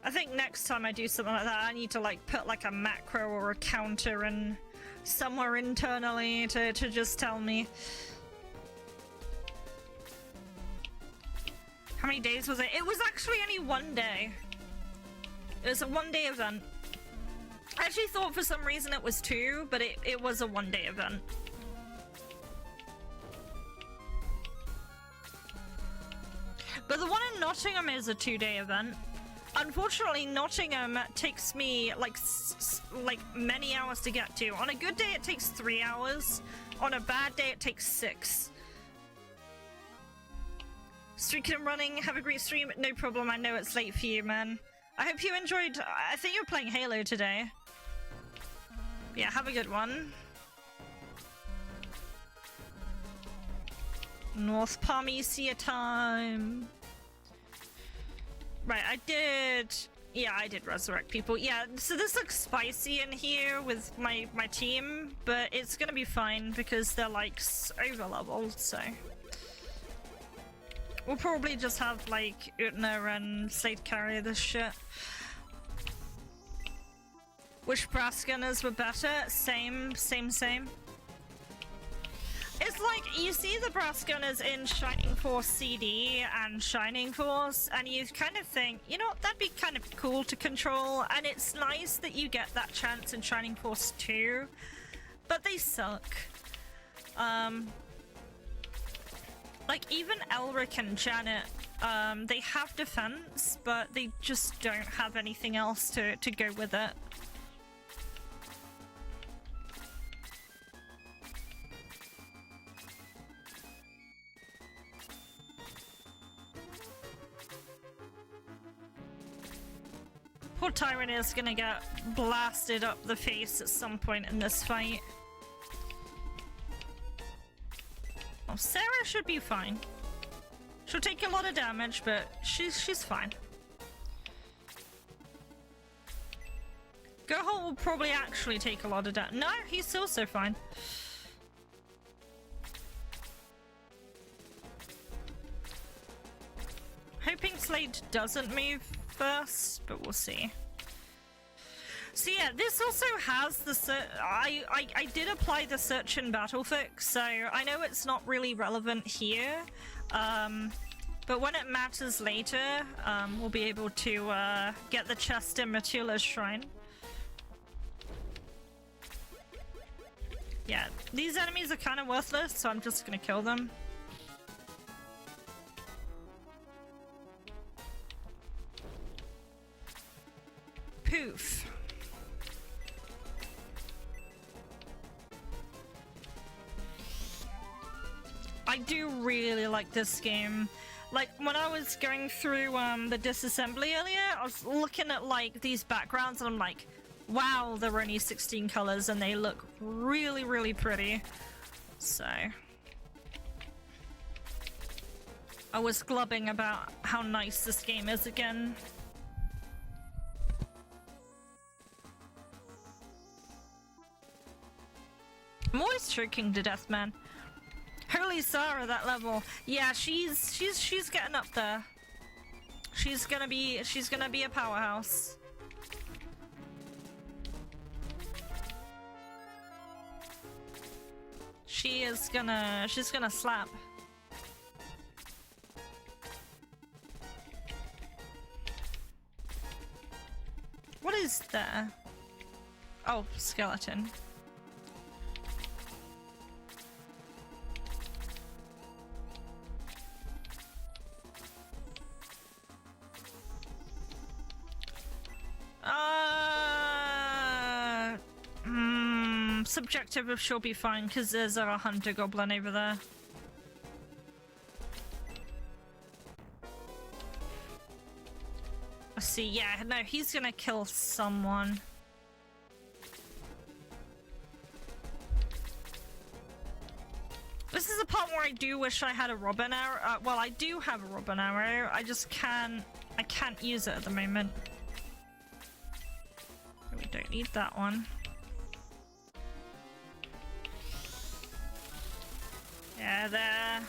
I think next time I do something like that, I need to like put like a macro or a counter in somewhere internally to just tell me. How many days was it? It was actually only 1 day. It was a 1-day event. I actually thought for some reason it was 2, but it was a 1-day event. But the one in Nottingham is a 2-day event. Unfortunately, Nottingham takes me like many hours to get to. On a good day, it takes 3 hours. On a bad day, it takes 6. Streaking and running, have a great stream. No problem, I know it's late for you, man. I hope you enjoyed. I think you're playing Halo today. Yeah, have a good one. North Parmesia time. Right, I did resurrect people. Yeah, so this looks spicy in here with my team, but it's gonna be fine because they're like over leveled, so. We'll probably just have like Utna and Slate carry this shit. Which brass gunners were better? Same. It's like, you see the brass gunners in Shining Force CD and Shining Force, and you kind of think, you know, that'd be kind of cool to control, and it's nice that you get that chance in Shining Force 2, but they suck. Like, even Elric and Janet, they have defense, but they just don't have anything else to go with it. Poor Tyranny is gonna get blasted up the face at some point in this fight. Oh, Sarah should be fine. She'll take a lot of damage, but she's fine. Gohol will probably actually take a lot of damage. No, he's also fine. Hoping Slade doesn't move first, but we'll see. So yeah, this also has the I did apply the search and battle fix, so I know it's not really relevant here, but when it matters later, we'll be able to get the chest in Matula's shrine. Yeah, these enemies are kind of worthless, so I'm just gonna kill them. Poof. I do really like this game. Like, when I was going through the disassembly earlier, I was looking at like these backgrounds and I'm like, wow, there were only 16 colors and they look really, really pretty. So I was glubbing about how nice this game is again. I'm always choking to death, man. Holy Sarah, that level. Yeah, she's getting up there. She's gonna be a powerhouse. she's gonna slap. What is there? Oh, skeleton. Subjective of she'll be fine because there's a hunter goblin over there. Let's see, yeah, no, he's gonna kill someone. This is the part where I do wish I had a robin arrow. Well, I do have a robin arrow. I just can't use it at the moment. We don't need that one. Yeah, there.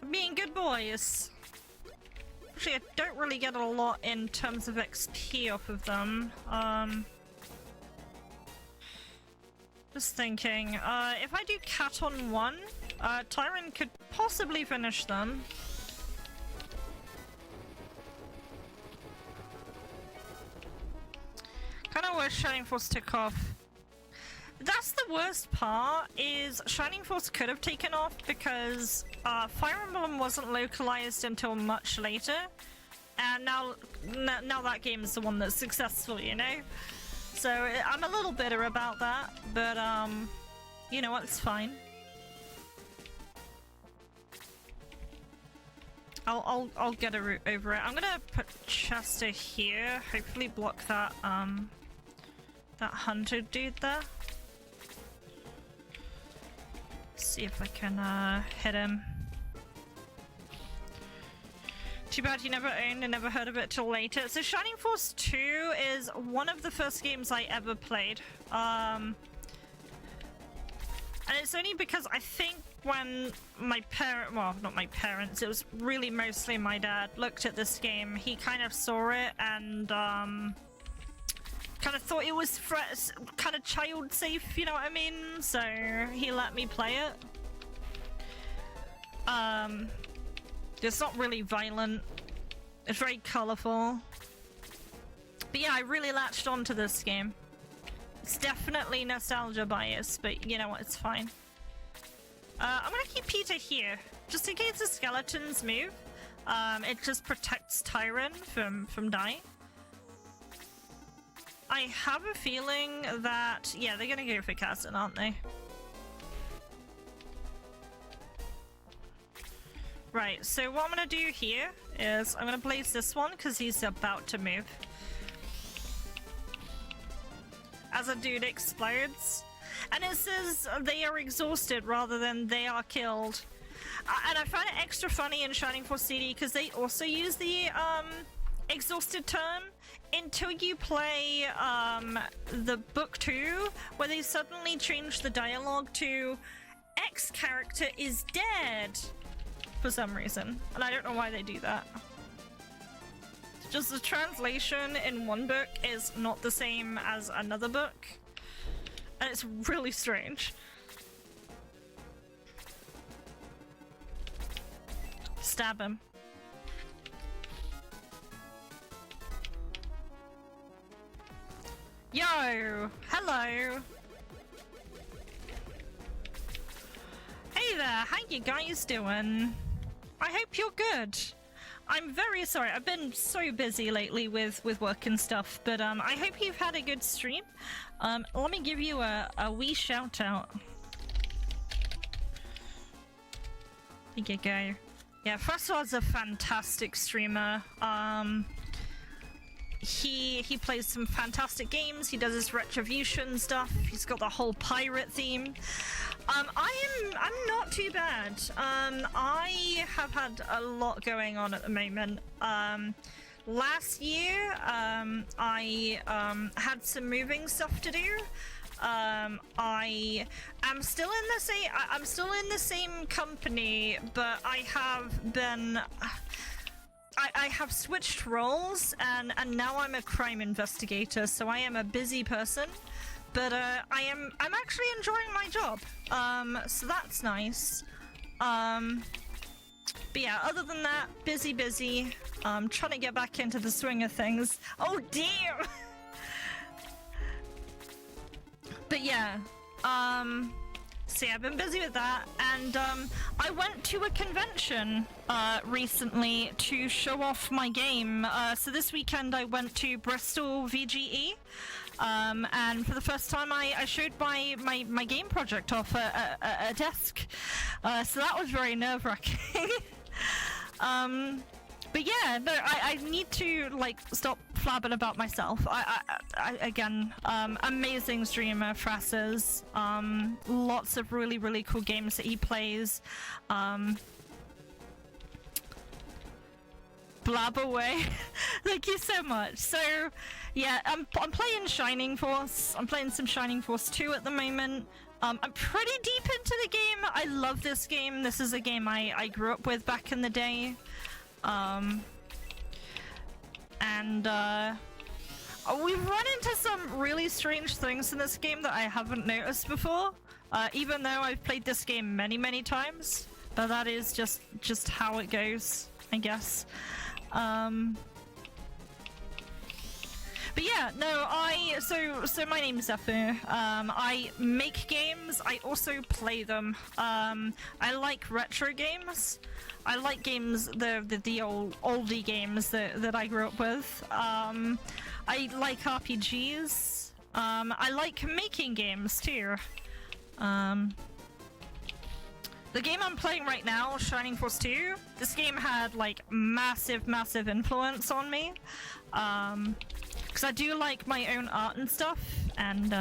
Being good boys. Actually, I don't really get a lot in terms of XP off of them. Just thinking, if I do cat on one, Tyron could possibly finish them. Kinda wish Shining Force took off. That's the worst part, is Shining Force could have taken off because Fire Emblem wasn't localized until much later, and now that game is the one that's successful, you know? So I'm a little bitter about that, but you know what, it's fine. I'll get a route over it. I'm gonna put Chester here, hopefully block that that hunter dude there. See if I can hit him. Too bad you never owned and never heard of it till later. So Shining Force 2 is one of the first games I ever played. And it's only because I think when my well, not my parents, it was really mostly my dad, looked at this game, he kind of saw it and kind of thought it was kind of child safe, you know what I mean? So he let me play it. It's not really violent. It's very colorful. But yeah, I really latched onto this game. It's definitely nostalgia bias, but you know what, it's fine. I'm gonna keep Peter here, just in case the skeletons move. It just protects Tyron from dying. I have a feeling that, yeah, they're gonna go for Cassin, aren't they? Right, so what I'm gonna do here is I'm gonna blaze this one because he's about to move. As a dude explodes. And it says they are exhausted rather than they are killed. And I find it extra funny in Shining Force CD because they also use the exhausted term until you play the book 2, where they suddenly change the dialogue to X character is dead for some reason, and I don't know why they do that. Just the translation in one book is not the same as another book, and it's really strange. Stab him. Yo! Hello! Hey there, how you guys doing? I hope you're good. I'm very sorry, I've been so busy lately with work and stuff, but I hope you've had a good stream. Let me give you a wee shout out. Here you go. Yeah, Frostwald's a fantastic streamer. He plays some fantastic games. He does his retribution stuff. He's got the whole pirate theme. I'm not too bad. I have had a lot going on at the moment. Last year, I had some moving stuff to do. I am still in the same. I'm still in the same company, but I have been. I have switched roles, and now I'm a crime investigator, so I am a busy person. I'm actually enjoying my job. So that's nice. But yeah, other than that, busy. Trying to get back into the swing of things. Oh damn! But yeah, so yeah, I've been busy with that, and I went to a convention recently to show off my game. So this weekend I went to Bristol VGE, and for the first time I showed my game project off at a desk. So that was very nerve-wracking. But yeah, no, I need to like stop flabbing about myself. I again, amazing streamer, Frasses. Lots of really cool games that he plays. Blab away. Thank you so much. So yeah, I'm playing Shining Force. I'm playing some Shining Force 2 at the moment. I'm pretty deep into the game. I love this game. This is a game I grew up with back in the day. We've run into some really strange things in this game that I haven't noticed before, even though I've played this game many times, but that is just how it goes, I guess. But yeah, no, so my name's Zephyr. I make games, I also play them. I like retro games. I like games, the old oldie games that I grew up with. I like RPGs. I like making games too. The game I'm playing right now, Shining Force 2, this game had like massive influence on me. Because I do like my own art and stuff, and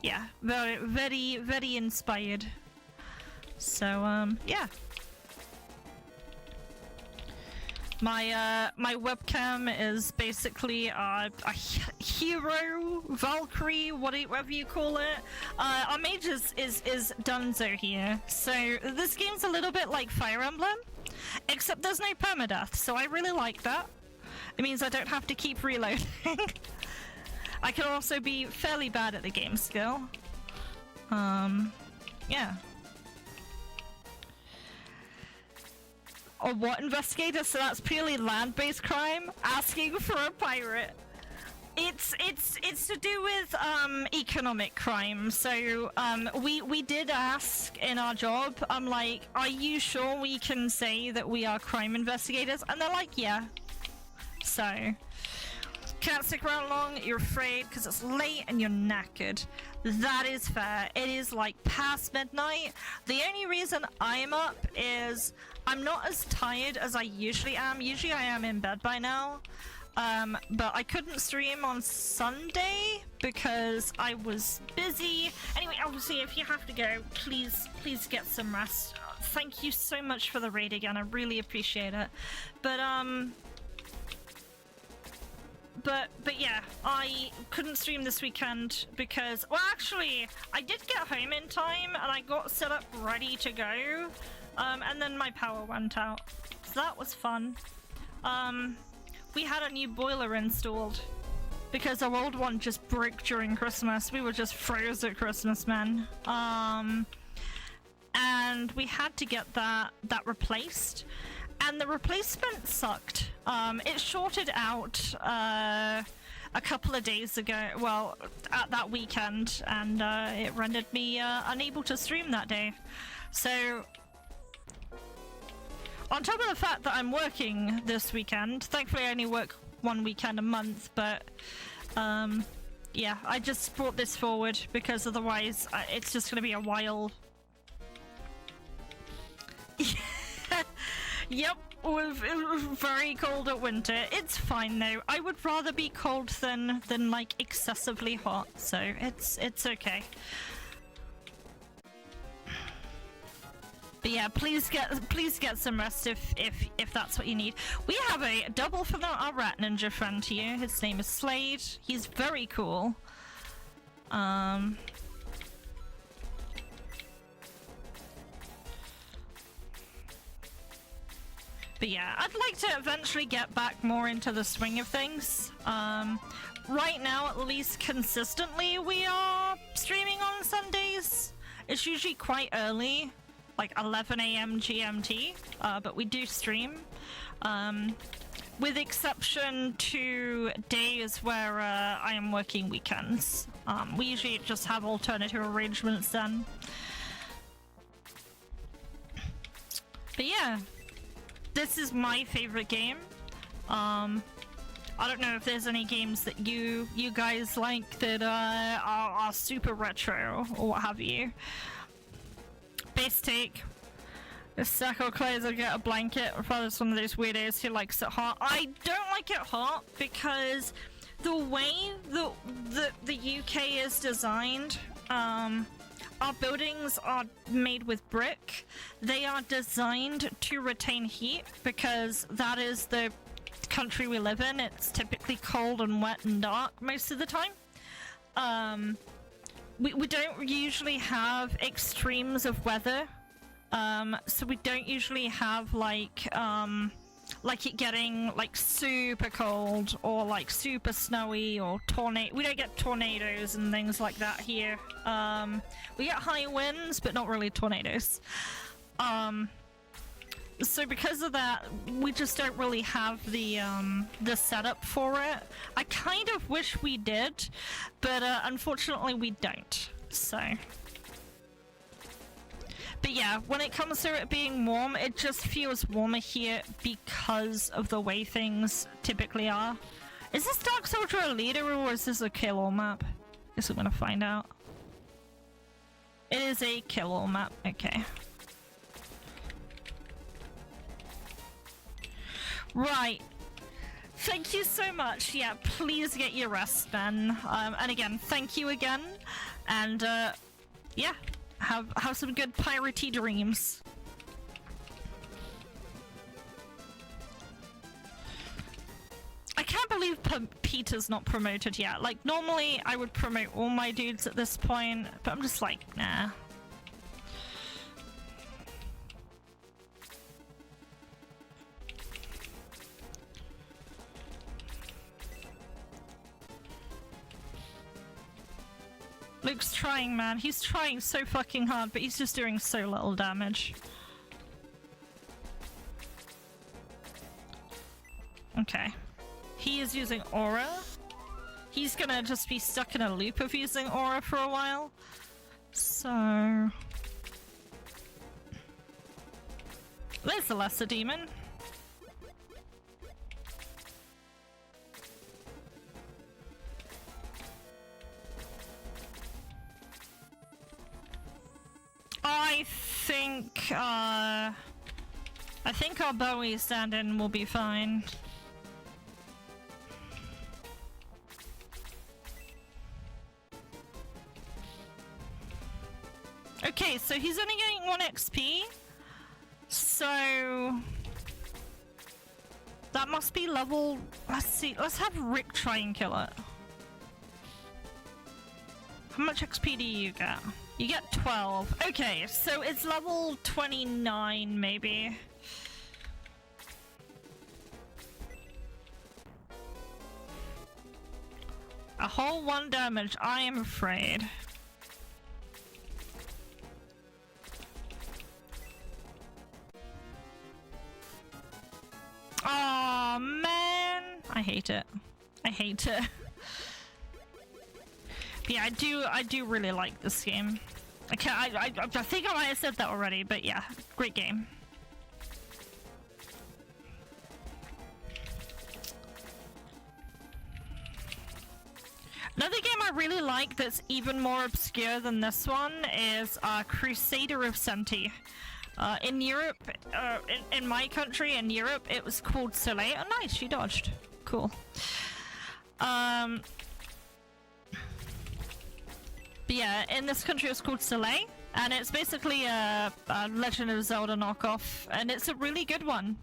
yeah, very inspired. So yeah. My webcam is basically a hero, Valkyrie, whatever you call it. Our mage is Dunzo here, so this game's a little bit like Fire Emblem, except there's no permadeath, so I really like that. It means I don't have to keep reloading. I can also be fairly bad at the game still. Yeah. Or what, investigator? So that's purely land-based crime? Asking for a pirate. It's to do with economic crime. So we did ask in our job. I'm like, are you sure we can say that we are crime investigators? And they're like, yeah. So can't stick around long. You're afraid because it's late and you're knackered. That is fair. It is like past midnight. The only reason I'm up is I'm not as tired as I usually am. Usually I am in bed by now. But I couldn't stream on Sunday because I was busy. Anyway, obviously if you have to go, please get some rest. Thank you so much for the raid again. I really appreciate it. But yeah, I couldn't stream this weekend because, well, actually, I did get home in time and I got set up ready to go, and then my power went out, so that was fun. We had a new boiler installed because our old one just broke during Christmas. We were just froze at Christmas, man. And we had to get that replaced. And the replacement sucked. It shorted out a couple of days ago, well, at that weekend, and it rendered me unable to stream that day. So, on top of the fact that I'm working this weekend, thankfully I only work one weekend a month, but yeah, I just brought this forward because otherwise it's just gonna be a while. Yep, it was very cold at winter. It's fine though. I would rather be cold than like excessively hot, so it's okay. But yeah, please get some rest if that's what you need. We have a double for our rat ninja friend here. His name is Slade. He's very cool. But yeah, I'd like to eventually get back more into the swing of things. Right now, at least consistently, we are It's usually quite early, like 11 a.m. GMT, but we do stream. With exception to days where I am working weekends. We usually just have alternative arrangements then. But yeah, this is my favorite game. I don't know if there's any games that you guys like that are super retro or what have you. Base take. If Sacco clays, I get a blanket. My father's one of those weirdos who likes it hot. I don't like it hot because the way the UK is designed, our buildings are made with brick. They are designed to retain heat because that is the country we live in. It's typically cold and wet and dark most of the time. We don't usually have extremes of weather. So we don't usually have like it getting like super cold or like super snowy or tornado. We don't get tornadoes and things like that here. We get high winds, but not really tornadoes. So because of that, we just don't really have the setup for it. I kind of wish we did, but unfortunately we don't. So. But yeah, when it comes to it being warm, it just feels warmer here because of the way things typically are. Is this Dark Soldier a leader or is this a kill-all map? Guess I'm gonna find out. It is a kill-all map, okay. Right. Thank you so much. Yeah, please get your rest, man. And again, thank you again. And yeah. Have some good piratey dreams. I can't believe Peter's not promoted yet. Like, normally I would promote all my dudes at this point, but I'm just like, nah. Luke's trying, man. He's trying so fucking hard, but he's just doing so little damage. Okay. He is using aura. He's gonna just be stuck in a loop of using aura for a while. So... there's the lesser demon. I think our Bowie stand-in will be fine. Okay, so he's only getting 1 XP. So... that must be level... let's see, let's have Rick try and kill it. How much XP do you get? You get 12. Okay, so it's level 29, maybe. A whole 1 damage, I am afraid. Oh man, I hate it. I hate it. Yeah, I do really like this game. I think I might have said that already, but yeah, great game. Another game I really like that's even more obscure than this one is Crusader of Senti. In Europe, in my country, in Europe, it was called Soleil. Oh nice, she dodged. Cool. But yeah, in this country it's called Soleil, and it's basically a Legend of Zelda knockoff, and it's a really good one.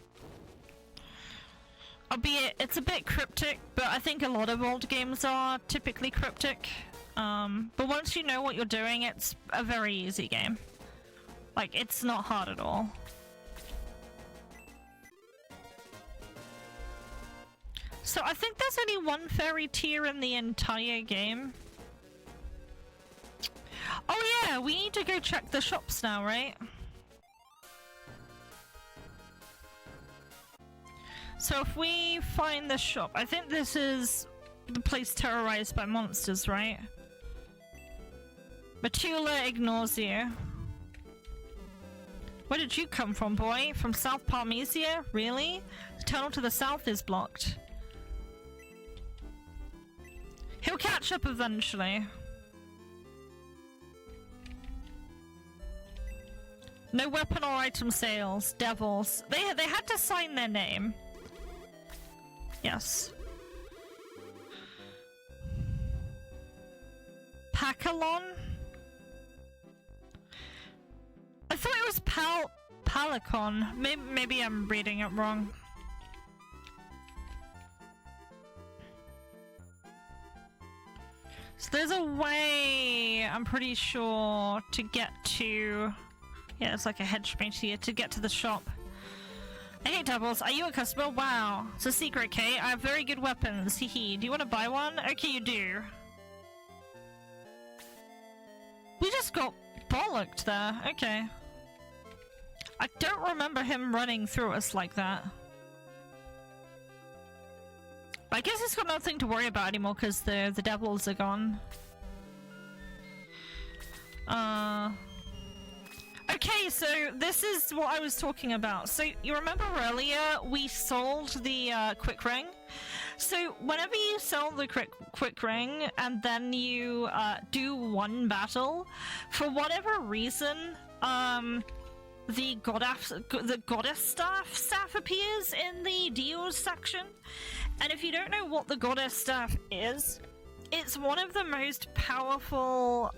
Albeit, it's a bit cryptic, but I think a lot of old games are typically cryptic. But once you know what you're doing, it's a very easy game. Like, it's not hard at all. So I think there's only 1 fairy tier in the entire game. Oh yeah, we need to go check the shops now, right? So if we find the shop, I think this is the place terrorized by monsters, right? Matula ignores you. Where did you come from, boy? From South Parmesia? Really? The tunnel to the south is blocked. He'll catch up eventually. No weapon or item sales. Devils. They had to sign their name. Yes. Pakalon? I thought it was Palicon. Maybe I'm reading it wrong. So there's a way, I'm pretty sure, to get to... Yeah, it's like a hedge mate here, to get to the shop. Hey Doubles, are you a customer? Wow. It's a secret, Kate. I have very good weapons. Hehe. Do you want to buy one? Okay, you do. We just got bollocked there. Okay. I don't remember him running through us like that. I guess he's got nothing to worry about anymore because the devils are gone. Okay, so this is what I was talking about. So you remember earlier we sold the quick ring? So whenever you sell the quick ring and then you do one battle, for whatever reason, the goddess staff appears in the deals section. And if you don't know what the goddess staff is, it's one of the most powerful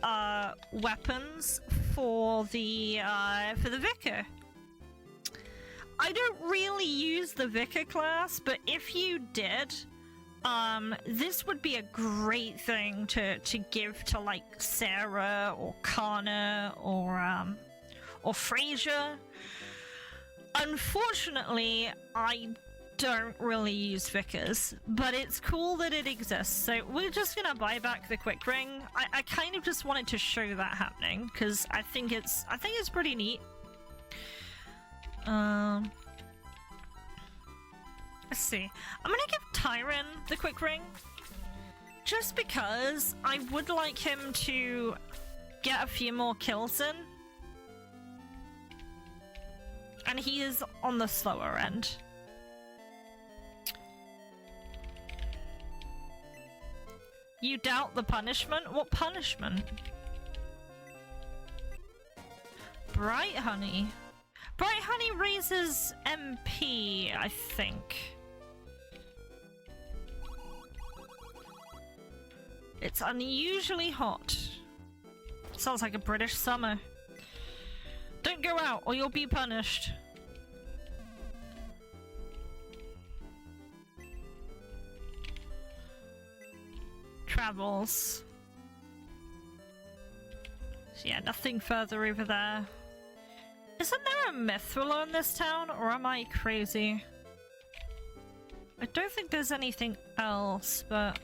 weapons for the Vicar. I don't really use the Vicar class, but if you did, this would be a great thing to give to like Sarah or Kana or Frasier. Unfortunately, I don't really use Vicars, but it's cool that it exists, so we're just gonna buy back the quick ring. I kind of just wanted to show that happening because I think it's pretty neat. Let's see. I'm gonna give Tyron the quick ring just because I would like him to get a few more kills in, and he is on the slower end. You doubt the punishment? What punishment? Bright Honey. Bright Honey raises MP, I think. It's unusually hot. Sounds like a British summer. Don't go out or you'll be punished. Travels. So yeah, nothing further over there. Isn't there a Mithril in this town, or am I crazy? I don't think there's anything else, but...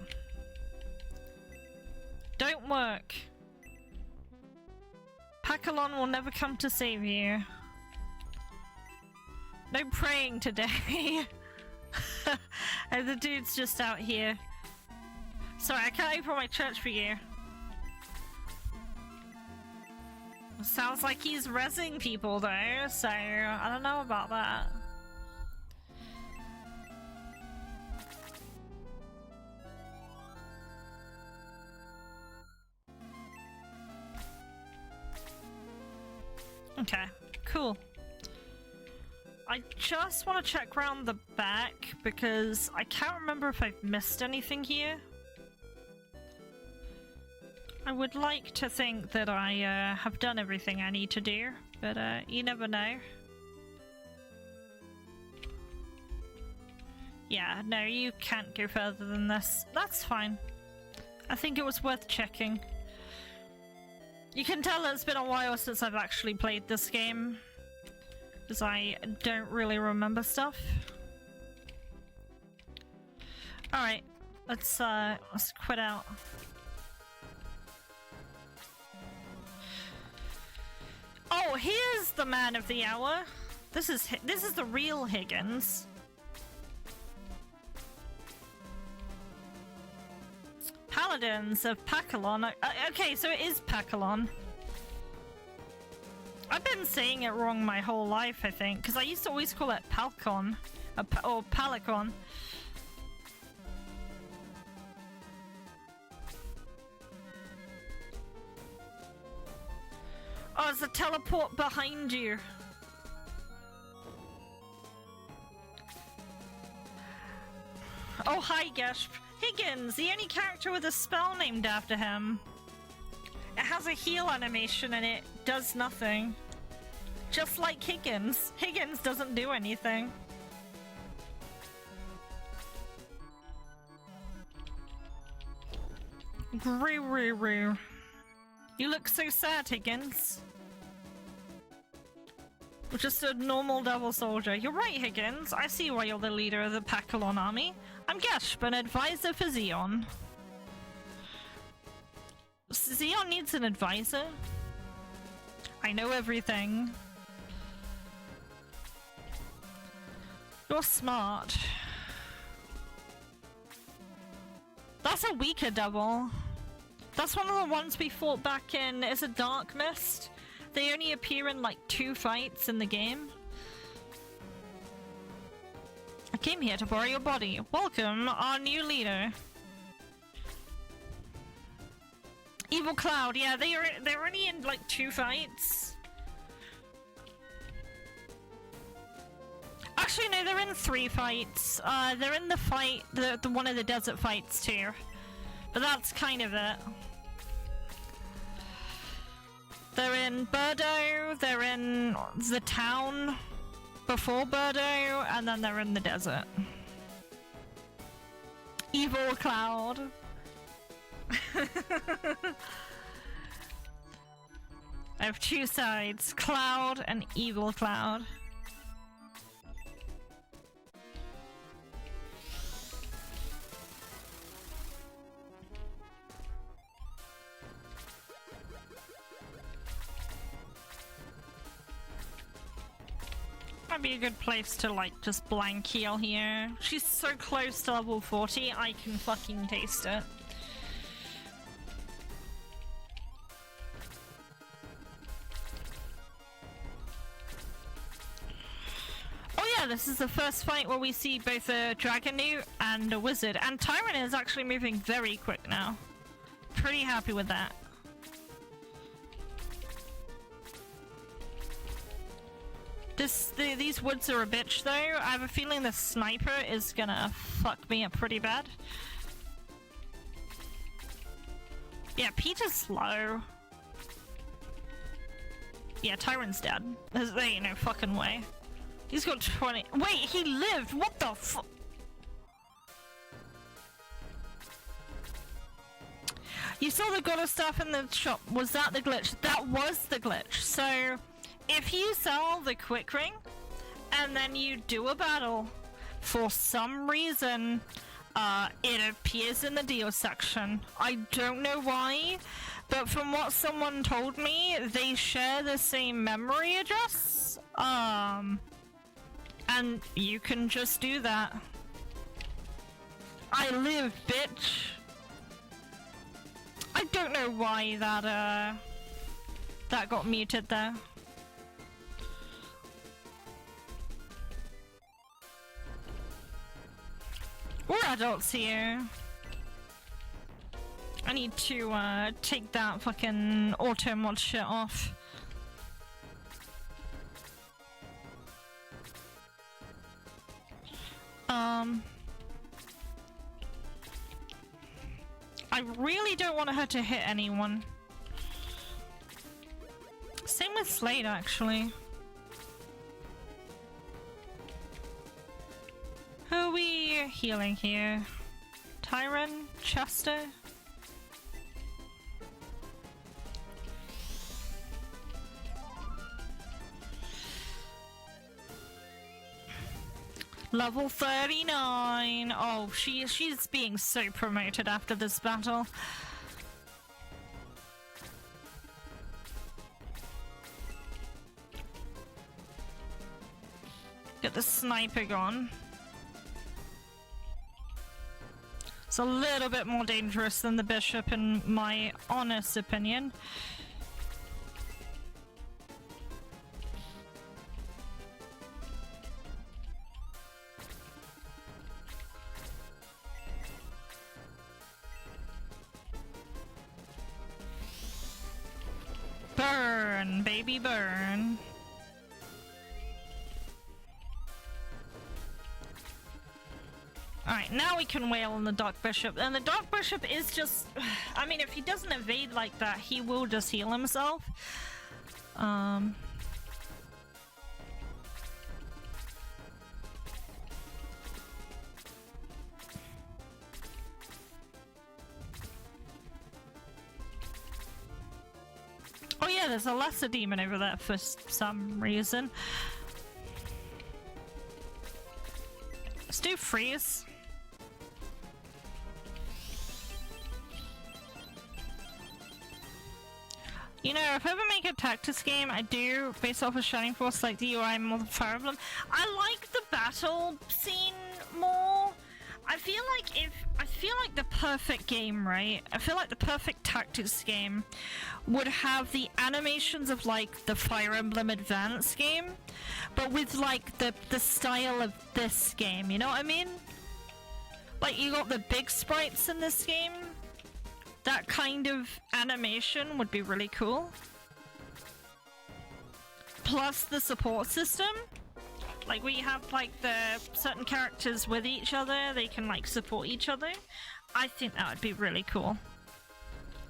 Don't work. Pakalon will never come to save you. No praying today. And the dude's just out here. Sorry, I can't open my church for you. Sounds like he's rezzing people though, so I don't know about that. Okay, cool. I just want to check around the back because I can't remember if I've missed anything here. I would like to think that I have done everything I need to do, but you never know. Yeah, no, you can't go further than this. That's fine. I think it was worth checking. You can tell it's been a while since I've actually played this game, because I don't really remember stuff. Alright, let's quit out. Oh, here's the man of the hour. This is the real Higgins. Paladins of Pakalon. Okay, so it is Pakalon. I've been saying it wrong my whole life, I think, because I used to always call it Palcon, or Palicon. Oh, there's a teleport behind you. Oh, hi, Gesp. Higgins, the only character with a spell named after him. It has a heal animation and it does nothing. Just like Higgins. Higgins doesn't do anything. Roo. You look so sad, Higgins. Just a normal devil soldier. You're right, Higgins. I see why you're the leader of the Pakalon army. I'm Gesp, an advisor for Xeon. Xeon needs an advisor? I know everything. You're smart. That's a weaker devil. That's one of the ones we fought back in, is it Dark Mist? They only appear in like 2 fights in the game. I came here to borrow your body. Welcome, our new leader. Evil Cloud, yeah, they're only in like 2 fights. Actually, no, they're in 3 fights. They're in the fight, the one of the desert fights too. But that's kind of it. They're in Birdo, they're in the town before Birdo, and then they're in the desert. Evil Cloud. I have 2 sides, Cloud and Evil Cloud. Might be a good place to like just blank heal here. She's so close to level 40, I can fucking taste it. Oh yeah, this is the first fight where we see both a Dragonute and a Wizard, and Tyrant is actually moving very quick now. Pretty happy with that. These woods are a bitch though. I have a feeling the sniper is gonna fuck me up pretty bad. Yeah, Peter's slow. Yeah, Tyrant's dead. There ain't no fucking way. He's got 20. Wait, he lived! What the fuck? You saw the goddess stuff in the shop. Was that the glitch? That was the glitch. So, if you sell the quick ring, and then you do a battle, for some reason, it appears in the deal section. I don't know why, but from what someone told me, they share the same memory address. And you can just do that. I live, bitch. I don't know why that got muted there. We're adults here. I need to take that fucking auto mod shit off. I really don't want her to hit anyone. Same with Slade, actually. Who are we healing here? Tyron? Chester? Level 39! Oh, she's being so promoted after this battle. Get the sniper gone. It's a little bit more dangerous than the bishop in my honest opinion. Burn, baby, burn. Alright, now we can wail on the Dark Bishop. And the Dark Bishop is just... I mean, if he doesn't evade like that, he will just heal himself. Oh yeah, there's a lesser demon over there for some reason. Let's do freeze. You know, if I ever make a tactics game, I do, based off of Shining Force, like the UI more than Fire Emblem. I like the battle scene more. I feel like the perfect game, right? I feel like the perfect tactics game would have the animations of like the Fire Emblem Advance game, but with like the style of this game, you know what I mean? Like you got the big sprites in this game. That kind of animation would be really cool. Plus the support system. Like we have like the certain characters with each other, they can like support each other. I think that would be really cool.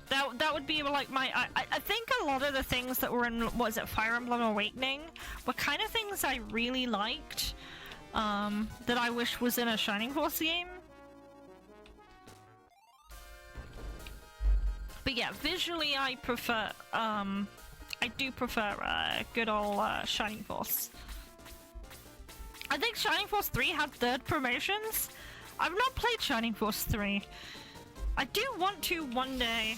That would be like my... I think a lot of the things that were in, what is it, Fire Emblem Awakening, were kind of things I really liked, that I wish was in a Shining Force game. But yeah, visually I prefer, I do prefer good old Shining Force. I think Shining Force 3 had third promotions. I've not played Shining Force 3. I do want to one day.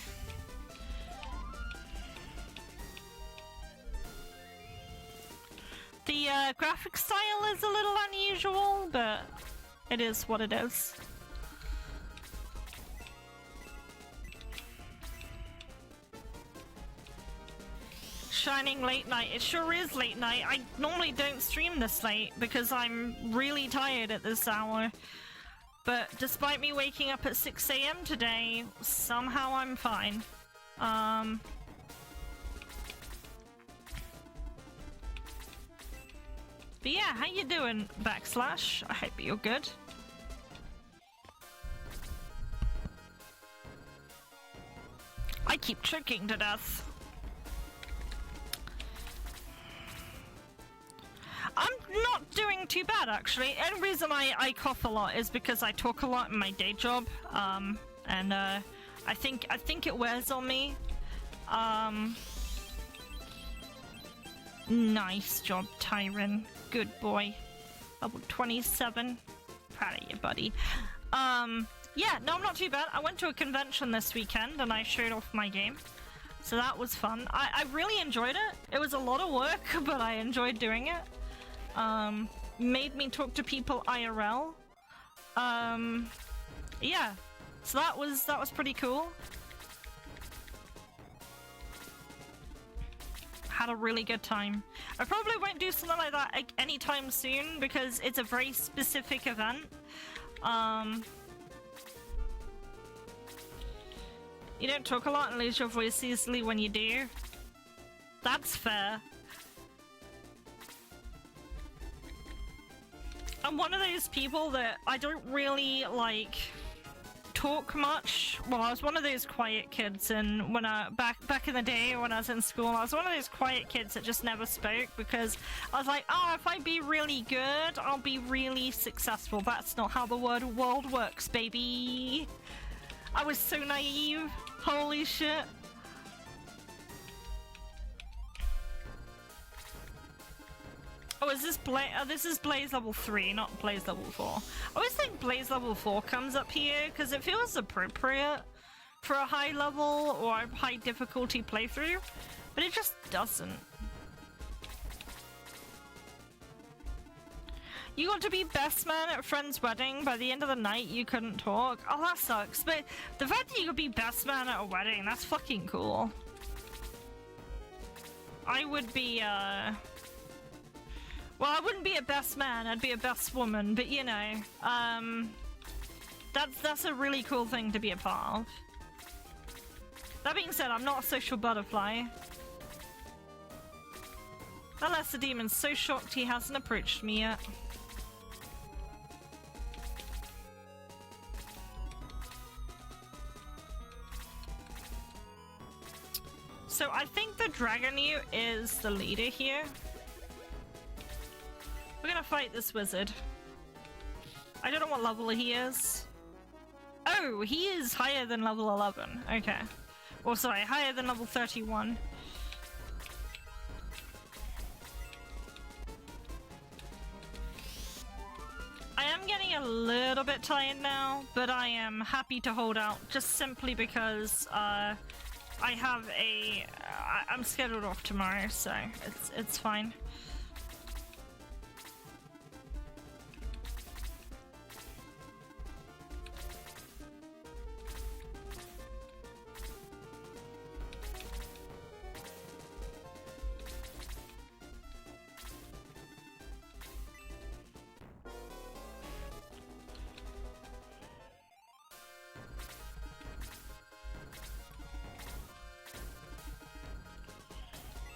The graphic style is a little unusual, but it is what it is. Shining late night. It sure is late night. I normally don't stream this late because I'm really tired at this hour. But despite me waking up at 6 AM today, somehow I'm fine. But yeah, how you doing, Backslash? I hope you're good. I keep choking to death. I'm not doing too bad, actually. And the reason I cough a lot is because I talk a lot in my day job. I think it wears on me. Nice job, Tyron. Good boy. Level 27. Proud of you, buddy. Yeah, no, I'm not too bad. I went to a convention this weekend and I showed off my game. So that was fun. I really enjoyed it. It was a lot of work, but I enjoyed doing it. Made me talk to people IRL. Yeah, so that was pretty cool. Had a really good time. I probably won't do something like that anytime soon because it's a very specific event. You don't talk a lot and lose your voice easily when you do. That's fair. I'm one of those people that I don't really like talk much. Well, I was one of those quiet kids, and when back in the day when I was in school, I was one of those quiet kids that just never spoke because I was like, oh, if I be really good, I'll be really successful. That's not how the world works, baby. I was so naive. Holy shit. Oh, is this Blaze? This is Blaze level 3, not Blaze level 4. I always think Blaze level 4 comes up here because it feels appropriate for a high level or a high difficulty playthrough, but it just doesn't. You got to be best man at a friend's wedding. By the end of the night, you couldn't talk. Oh, that sucks. But the fact that you could be best man at a wedding, that's fucking cool. I would be, well, I wouldn't be a best man. I'd be a best woman. But, you know, that's a really cool thing to be a part of. That being said, I'm not a social butterfly. That lesser demon's so shocked he hasn't approached me yet. So I think the Dragon Newt is the leader here. We're gonna fight this wizard. I don't know what level he is. Oh, he is higher than level 11. Okay. Or sorry, higher than level 31. I am getting a little bit tired now, but I am happy to hold out just simply because I have I'm scheduled off tomorrow, so it's fine.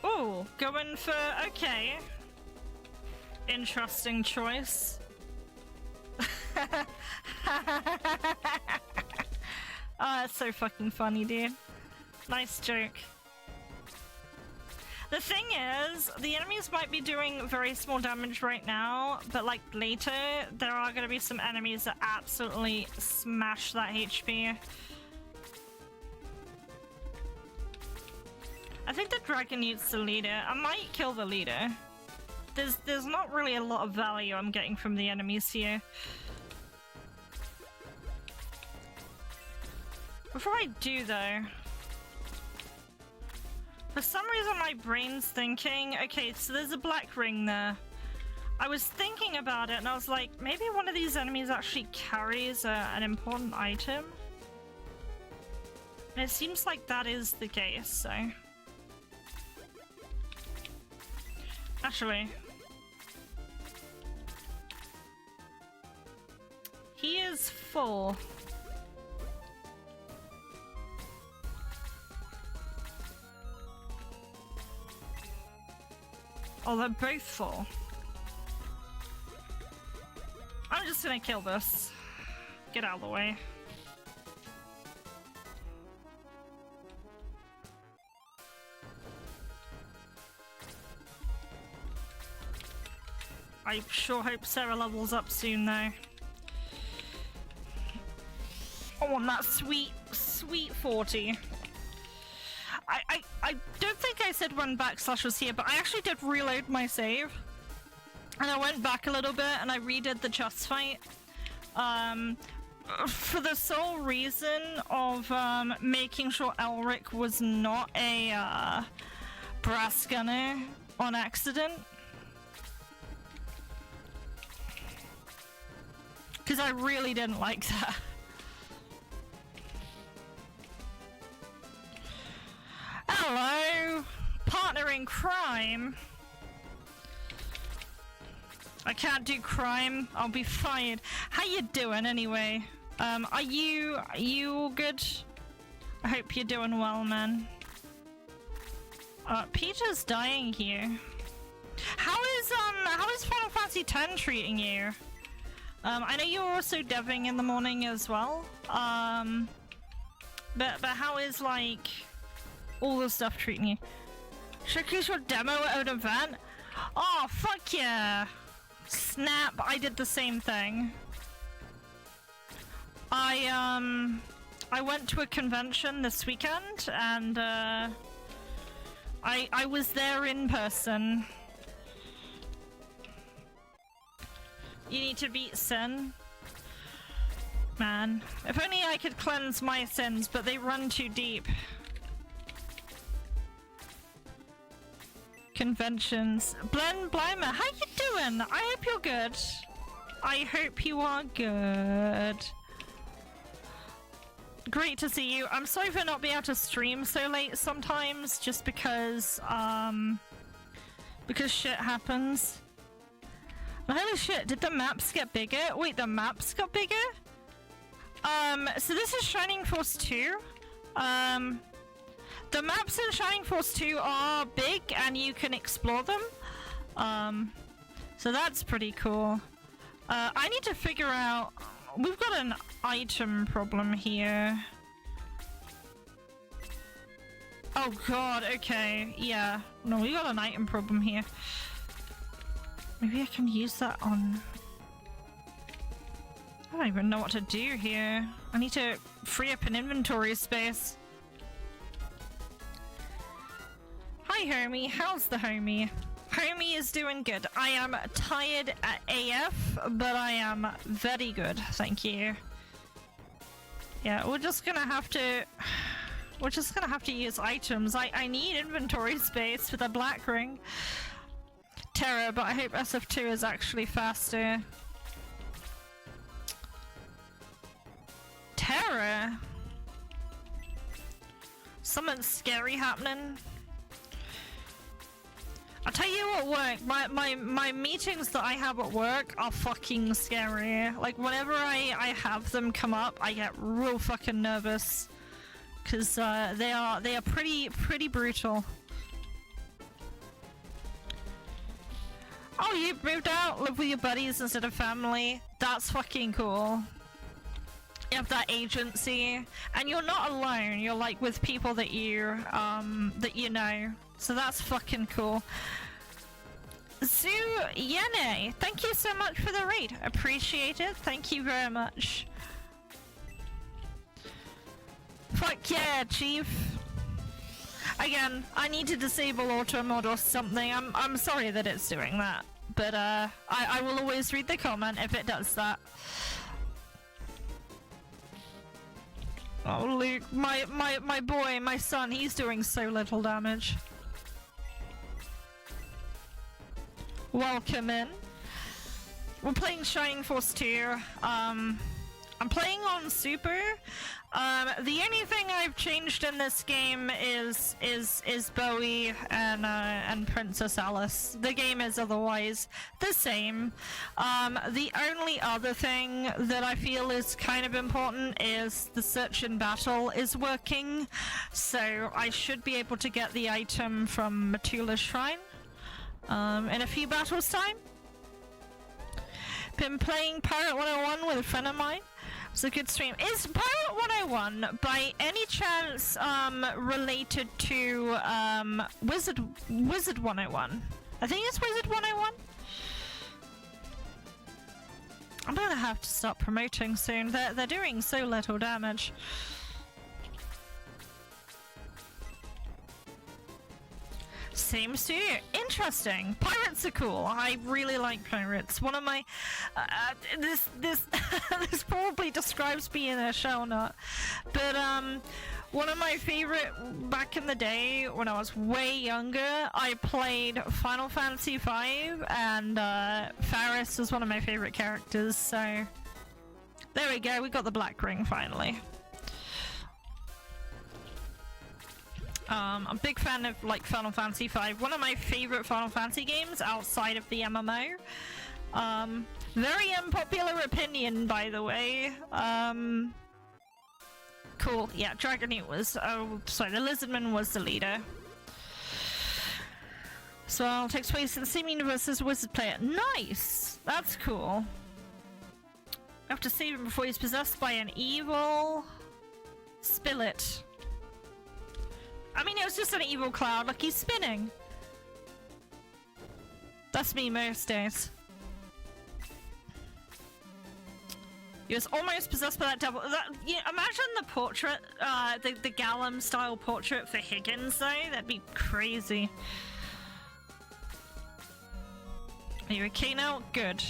Oh, going for, okay. Interesting choice. That's so fucking funny, dude. Nice joke. The thing is, the enemies might be doing very small damage right now, but like later, there are gonna be some enemies that absolutely smash that HP. I think the Dragon Newt's the leader. I might kill the leader. There's not really a lot of value I'm getting from the enemies here. Before I do though, for some reason my brain's thinking, okay, so there's a black ring there. I was thinking about it and I was like, maybe one of these enemies actually carries an important item. And it seems like that is the case, so. Actually, he is full. Oh, they're both full. I'm just gonna kill this. Get out of the way. I sure hope Sarah levels up soon, though. I want that sweet, sweet 40. I don't think I said when backslash was here, but I actually did reload my save. And I went back a little bit and I redid the chess fight. For the sole reason of making sure Elric was not a brass gunner on accident. Because I really didn't like that. Hello! Partner in crime? I can't do crime. I'll be fired. How you doing anyway? Are you all good? I hope you're doing well, man. Peter's dying here. How is Final Fantasy X treating you? I know you're also deving in the morning as well. But how is like all the stuff treating you? Should I your demo at an event? Oh fuck yeah! Snap! I did the same thing. I went to a convention this weekend and I was there in person. You need to beat sin. Man, if only I could cleanse my sins, but they run too deep. Conventions. Blen Blymer, how you doing? I hope you're good. I hope you are good. Great to see you. I'm sorry for not being able to stream so late sometimes, just because shit happens. Holy shit, did the maps get bigger? Wait, the maps got bigger? So this is Shining Force 2. The maps in Shining Force 2 are big and you can explore them. So that's pretty cool. I need to figure out... We've got an item problem here. Oh god, okay, yeah. No, we got an item problem here. Maybe I can use that on... I don't even know what to do here. I need to free up an inventory space. Hi homie, how's the homie? Homie is doing good. I am tired at AF, but I am very good, thank you. Yeah, we're just gonna have to use items. I need inventory space for the black ring. Terror, but I hope SF2 is actually faster. Terror? Something scary happening? I'll tell you what, work. My meetings that I have at work are fucking scary. Like, whenever I have them come up, I get real fucking nervous. Cause they are pretty brutal. Oh, you moved out, live with your buddies instead of family. That's fucking cool. You have that agency, and you're not alone. You're like with people that you know. So that's fucking cool. Zu Yene, thank you so much for the raid. Appreciate it. Thank you very much. Fuck yeah, Chief. Again, I need to disable auto mod or something. I'm sorry that it's doing that, but I will always read the comment if it does that. Oh, Luke, my boy, my son, he's doing so little damage. Welcome in. We're playing Shining Force 2. I'm playing on Super. The only thing I've changed in this game is Bowie and Princess Alice. The game is otherwise the same. The only other thing that I feel is kind of important is the search and battle is working, so I should be able to get the item from Matula's Shrine in a few battles time. Been playing Pirate 101 with a friend of mine. It's a good stream. Is Pirate 101 by any chance related to Wizard 101? I think it's Wizard 101. I'm gonna have to stop promoting soon. They're doing so little damage. Seems to. Interesting. Pirates are cool. I really like pirates. One of my this probably describes me in a shell nut, but one of my favorite back in the day when I was way younger, I played Final Fantasy V, and Faris was one of my favorite characters. So there we go. We got the black ring finally. I'm a big fan of like Final Fantasy V. One of my favorite Final Fantasy games outside of the MMO. Very unpopular opinion, by the way. Cool. Yeah, Dragonite was. Oh, sorry, the Lizardman was the leader. So it takes place in the same universe as Wizard Player. Nice. That's cool. I have to save him before he's possessed by an evil. Spill it. I mean, it was just an evil cloud, like he's spinning. That's me most days. He was almost possessed by that devil. Imagine the portrait, the Gallum style portrait for Higgins though, that'd be crazy. Are you okay now? Good.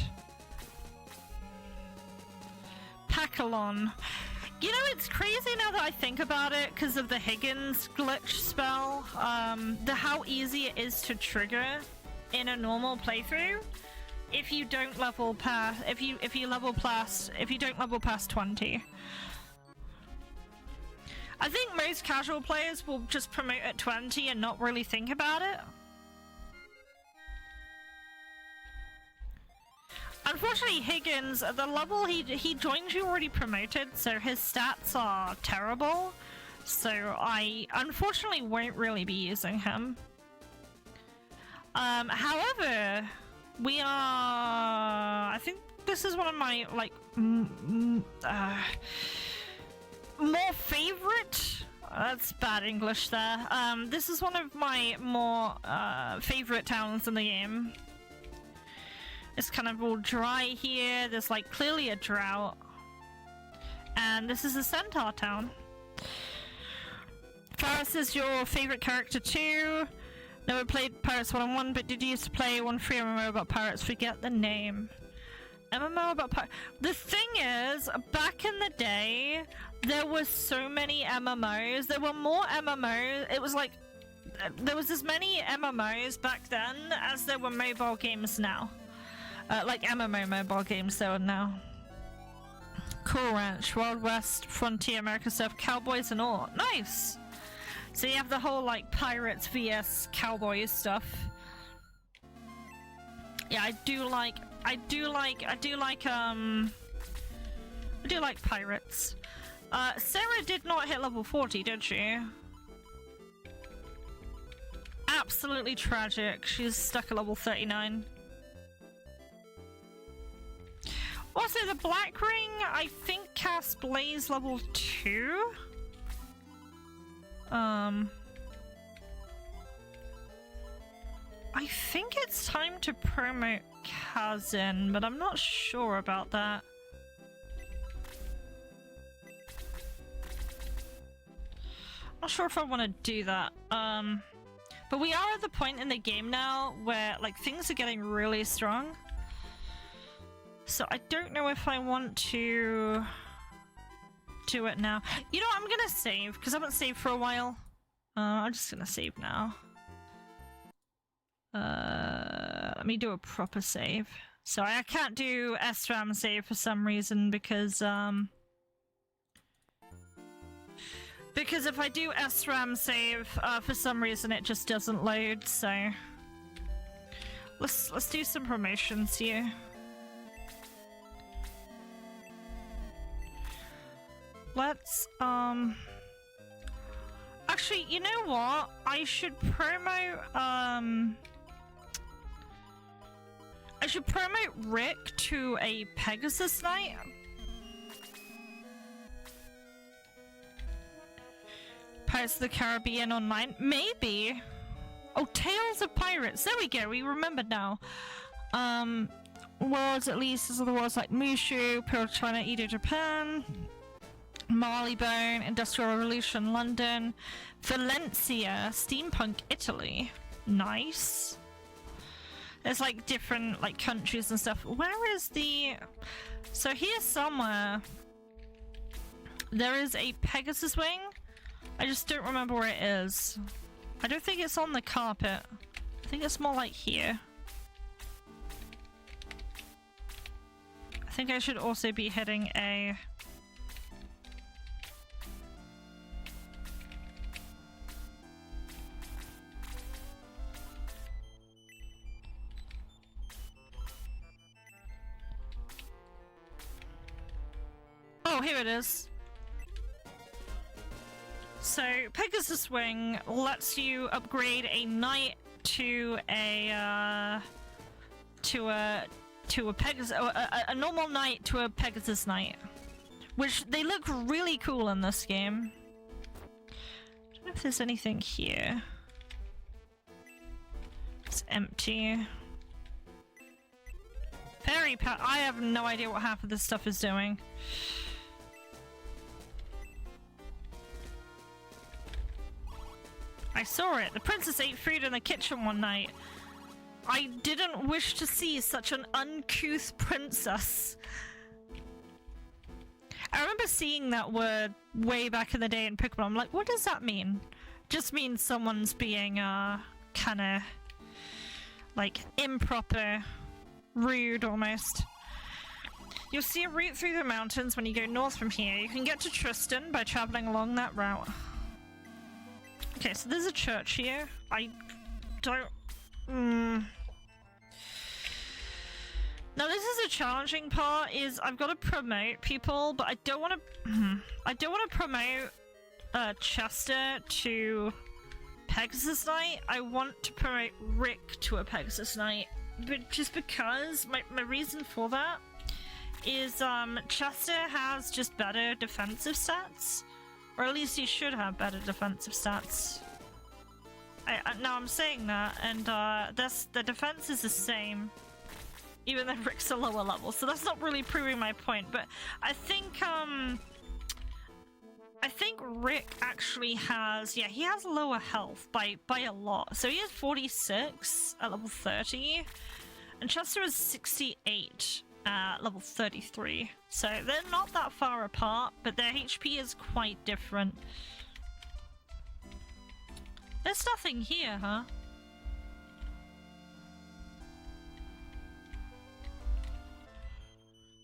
Pacalon. You know, it's crazy now that I think about it because of the Higgins glitch spell, how easy it is to trigger in a normal playthrough. if you don't level past, if you don't level past 20. I think most casual players will just promote at 20 and not really think about it. Unfortunately, Higgins, at the level he joined, you already promoted, so his stats are terrible. So I unfortunately won't really be using him. However, we are... I think this is one of my, like, more favorite... That's bad English there. This is one of my more favorite towns in the game. It's kind of all dry here. There's like clearly a drought. And this is a centaur town. Faris is your favorite character too. Never played Pirates 1-on-1, but did you used to play one free MMO about pirates? Forget the name. MMO about pirates. The thing is, back in the day, there were so many MMOs. There were more MMOs. It was like, there was as many MMOs back then as there were mobile games now. Like MMO mobile games there are now. Cool Ranch, Wild West, Frontier, America Surf, Cowboys and all. Nice! So you have the whole like pirates vs cowboys stuff. Yeah, I do like pirates. Sarah did not hit level 40, did she? Absolutely tragic. She's stuck at level 39. Also, the Black Ring, I think, casts Blaze level 2? I think it's time to promote Kazin, but I'm not sure about that. Not sure if I want to do that. But we are at the point in the game now where, like, things are getting really strong. So I don't know if I want to do it now. You know what, I'm gonna save, because I haven't saved for a while. I'm just gonna save now. Let me do a proper save. So I can't do SRAM save for some reason, because if I do SRAM save, for some reason it just doesn't load, so... Let's do some promotions here. Let's, actually, you know what? I should promote Rick to a Pegasus Knight. Pirates of the Caribbean Online? Maybe. Oh, Tales of Pirates. There we go. We remembered now. Worlds, at least, as other worlds like Mushu, Pearl China, Edo, Japan. Marleybone, Industrial Revolution, London, Valencia, Steampunk, Italy. Nice. There's like different like countries and stuff. Where is the... So here somewhere there is a Pegasus wing. I just don't remember where it is. I don't think it's on the carpet. I think it's more like here. I think I should also be hitting a... Oh, here it is. So, Pegasus Wing lets you upgrade a knight to a Pegasus, a normal knight to a Pegasus Knight, which they look really cool in this game. I don't know if there's anything here. It's empty. I have no idea what half of this stuff is doing. I saw it. The princess ate food in the kitchen one night. I didn't wish to see such an uncouth princess. I remember seeing that word way back in the day in Pokemon. I'm like, what does that mean? Just means someone's being, kinda, like, improper Rude, almost. You'll see a route through the mountains when you go north from here. You can get to Tristan by traveling along that route. Okay, so there's a church here. I don't... Now this is a challenging part, is I've got to promote people, but I don't want to... I don't want to promote Chester to Pegasus Knight. I want to promote Rick to a Pegasus Knight. But just because, my reason for that is Chester has just better defensive stats. Or at least he should have better defensive stats. Now I'm saying that, and the defense is the same, even though Rick's a lower level, so that's not really proving my point. But I think Rick actually has, yeah, he has lower health by a lot. So he has 46 at level 30, and Chester is 68 at level 33. So they're not that far apart, but their HP is quite different. There's nothing here, huh?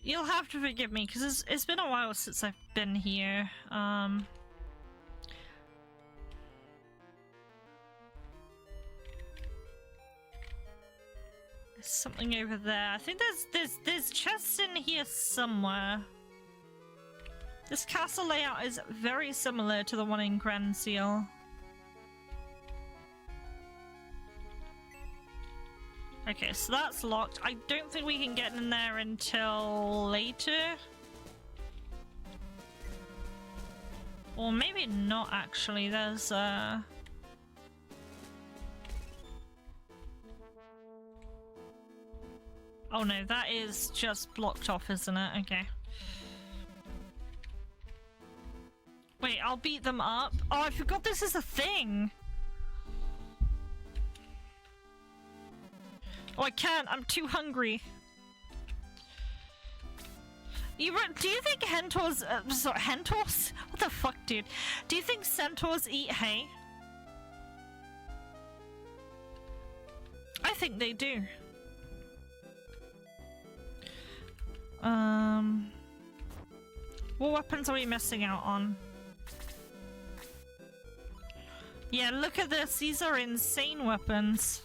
You'll have to forgive me, because it's been a while since I've been here. There's something over there. I think there's chests in here somewhere. This castle layout is very similar to the one in Grand Seal. Okay, so that's locked. I don't think we can get in there until later. Or maybe not, actually. There's oh no, that is just blocked off, isn't it? Okay. Wait, I'll beat them up. Oh, I forgot this is a thing! Oh, I can't. I'm too hungry. Do you think Hentors... sorry, Hentors? What the fuck, dude? Do you think Centaurs eat hay? I think they do. What weapons are we missing out on? Yeah, look at this. These are insane weapons.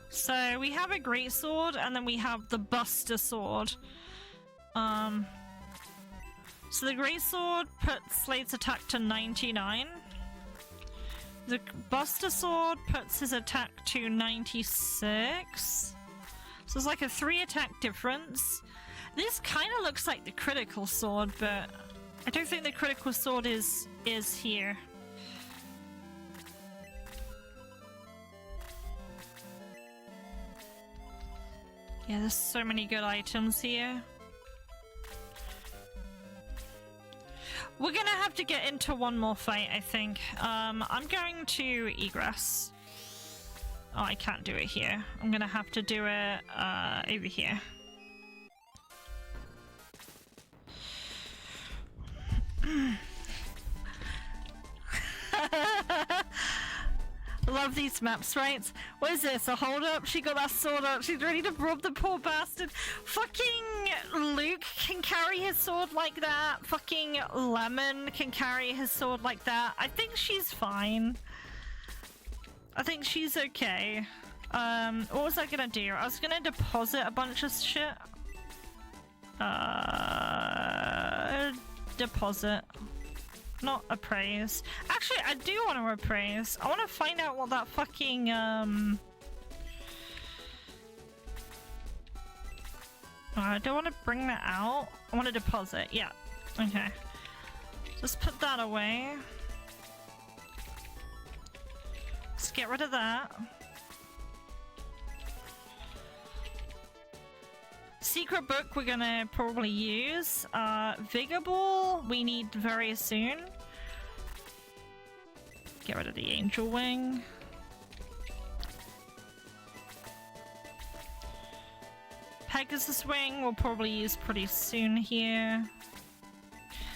So we have a greatsword, and then we have the Buster Sword. So the greatsword puts Slade's attack to 99. The Buster Sword puts his attack to 96. So it's like a 3 attack difference. This kind of looks like the critical sword, but I don't think the critical sword is here. Yeah, there's so many good items here. We're gonna have to get into one more fight, I think. I'm going to egress. Oh, I can't do it here. I'm gonna have to do it over here. Love these maps, right? What is this? A hold up? She got that sword up. She's ready to rob the poor bastard. Fucking Luke can carry his sword like that. Fucking Lemon can carry his sword like that. I think she's fine. I think she's okay. What was I gonna do? I was gonna deposit a bunch of shit. Deposit. Not appraise. Actually, I do want to appraise. I want to find out what that fucking, I don't want to bring that out. I want to deposit. Yeah. Okay. Just put that away. Let's get rid of that. Secret book we're gonna probably use. Vigor Ball we need very soon. Get rid of the angel wing. Pegasus Wing we'll probably use pretty soon here.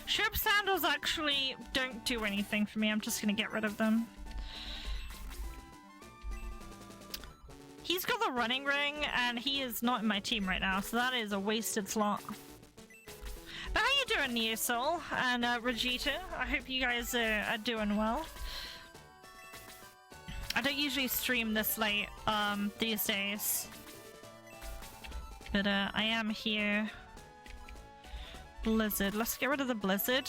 Ship Sandals actually don't do anything for me. I'm just gonna get rid of them. He's got the running ring, and he is not in my team right now, so that is a wasted slot. But how you doing, Neosoul and Regita? I hope you guys are doing well. I don't usually stream this late these days, but I am here. Blizzard. Let's get rid of the blizzard.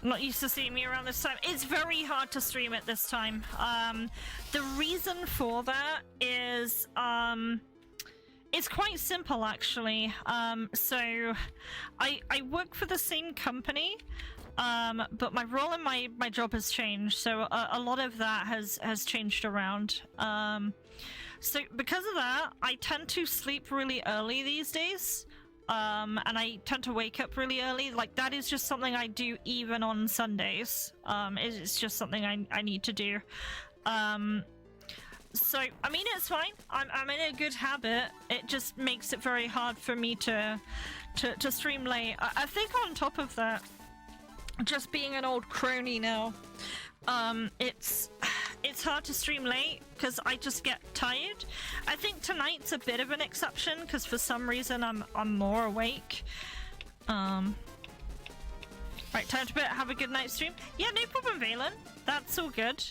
Not used to seeing me around this time. It's very hard to stream at this time. The reason for that is it's quite simple actually. So I work for the same company, but my role in my job has changed. So a lot of that has changed around. So because of that, I tend to sleep really early these days. And I tend to wake up really early. Like, that is just something I do even on Sundays. It's just something I need to do. So, I mean, it's fine. I'm in a good habit. It just makes it very hard for me to stream late. I think on top of that, just being an old crony now, it's hard to stream late because I just get tired. I think tonight's a bit of an exception because for some reason I'm more awake. Right, time to have a good night stream. Yeah, no problem, Valen. That's all good.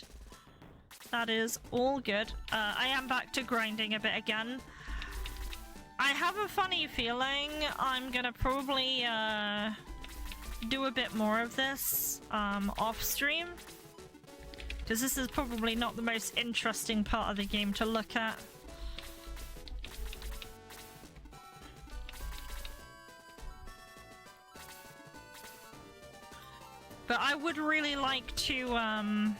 That is all good. I am back to grinding a bit again. I have a funny feeling I'm gonna probably do a bit more of this off stream. Because this is probably not the most interesting part of the game to look at. But I would really like to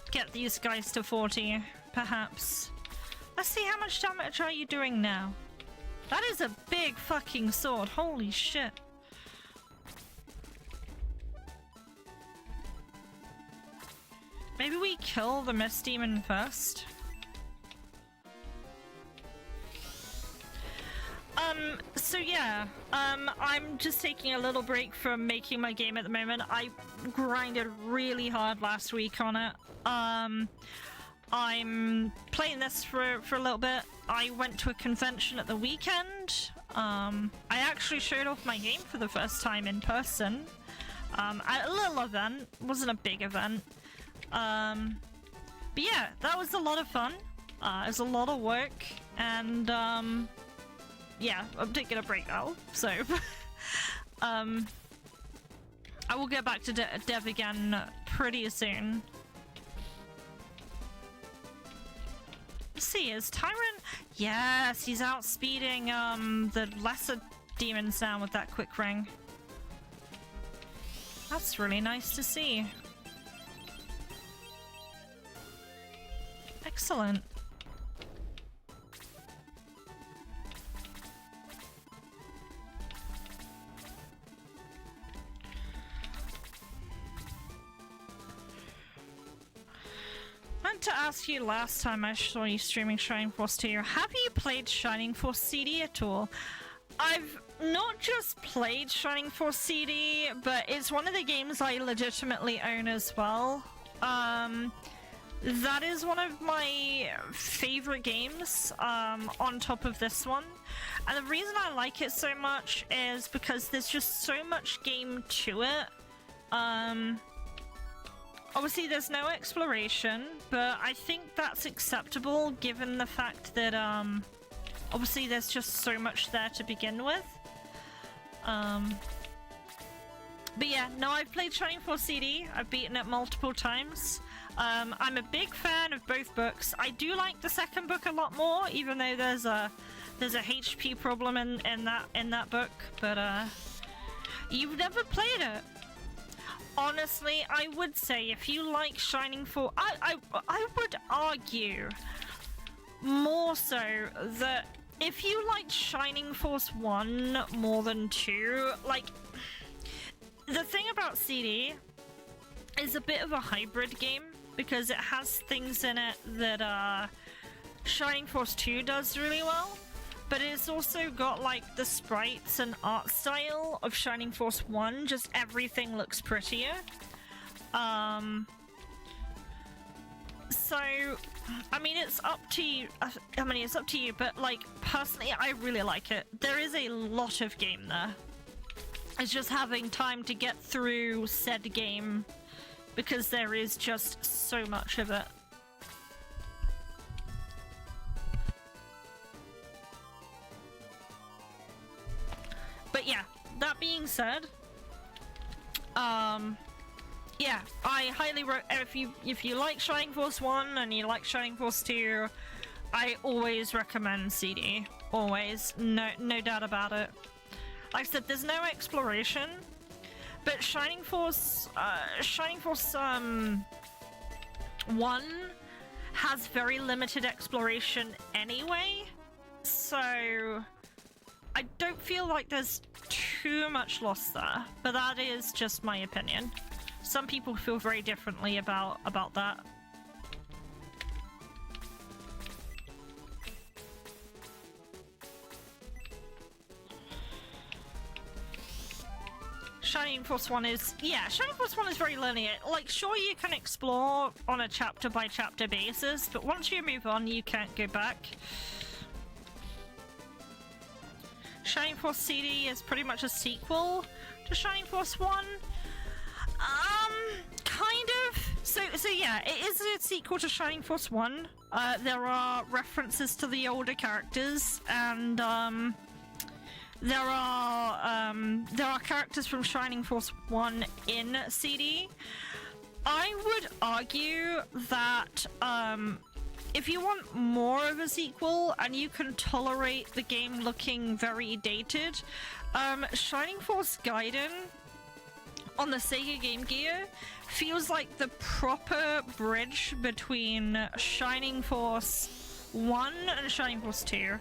get these guys to 40, perhaps. Let's see, how much damage are you doing now? That is a big fucking sword, holy shit. Maybe we kill the Mist Demon first. So yeah, I'm just taking a little break from making my game at the moment. I grinded really hard last week on it. I'm playing this for a little bit. I went to a convention at the weekend. I actually showed off my game for the first time in person. At a little event, it wasn't a big event. But yeah, that was a lot of fun. It was a lot of work, and yeah, I'm taking a break now, so I will get back to dev again pretty soon. Let's see, is Tyrant? Yes, he's outspeeding the lesser demons now with that quick ring. That's really nice to see. Excellent. I meant to ask you last time I saw you streaming Shining Force 2. Have you played Shining Force CD at all? I've not just played Shining Force CD, but it's one of the games I legitimately own as well. That is one of my favorite games, on top of this one. And the reason I like it so much is because there's just so much game to it. Obviously there's no exploration, but I think that's acceptable given the fact that, obviously there's just so much there to begin with. But yeah, no, I've played Shining Force CD. I've beaten it multiple times. I'm a big fan of both books. I do like the second book a lot more, even though there's a HP problem in that book. But you've never played it. Honestly, I would say if you like Shining Force, I would argue more so that if you liked Shining Force 1 more than 2, like, The thing about CD is a bit of a hybrid game because it has things in it that Shining Force 2 does really well, but it's also got like the sprites and art style of Shining Force 1, just everything looks prettier. So, I mean, it's up to you. It's up to you, but like, personally, I really like it. There is a lot of game there. It's just having time to get through said game because there is just so much of it. But yeah, that being said, yeah, I highly if you like Shining Force 1 and you like Shining Force 2, I always recommend CD. Always. No doubt about it. Like I said, there's no exploration, but Shining Force 1 has very limited exploration anyway, so I don't feel like there's too much loss there, but that is just my opinion. Some people feel very differently about that. Shining Force 1 is... yeah, Shining Force 1 is very linear. Like, sure, you can explore on a chapter-by-chapter basis, but once you move on, you can't go back. Shining Force CD is pretty much a sequel to Shining Force 1. Kind of. So yeah, it is a sequel to Shining Force 1. There are references to the older characters, and there are characters from Shining Force 1 in CD. I would argue that if you want more of a sequel and you can tolerate the game looking very dated, Shining Force Gaiden on the Sega Game Gear feels like the proper bridge between Shining Force 1 and Shining Force 2.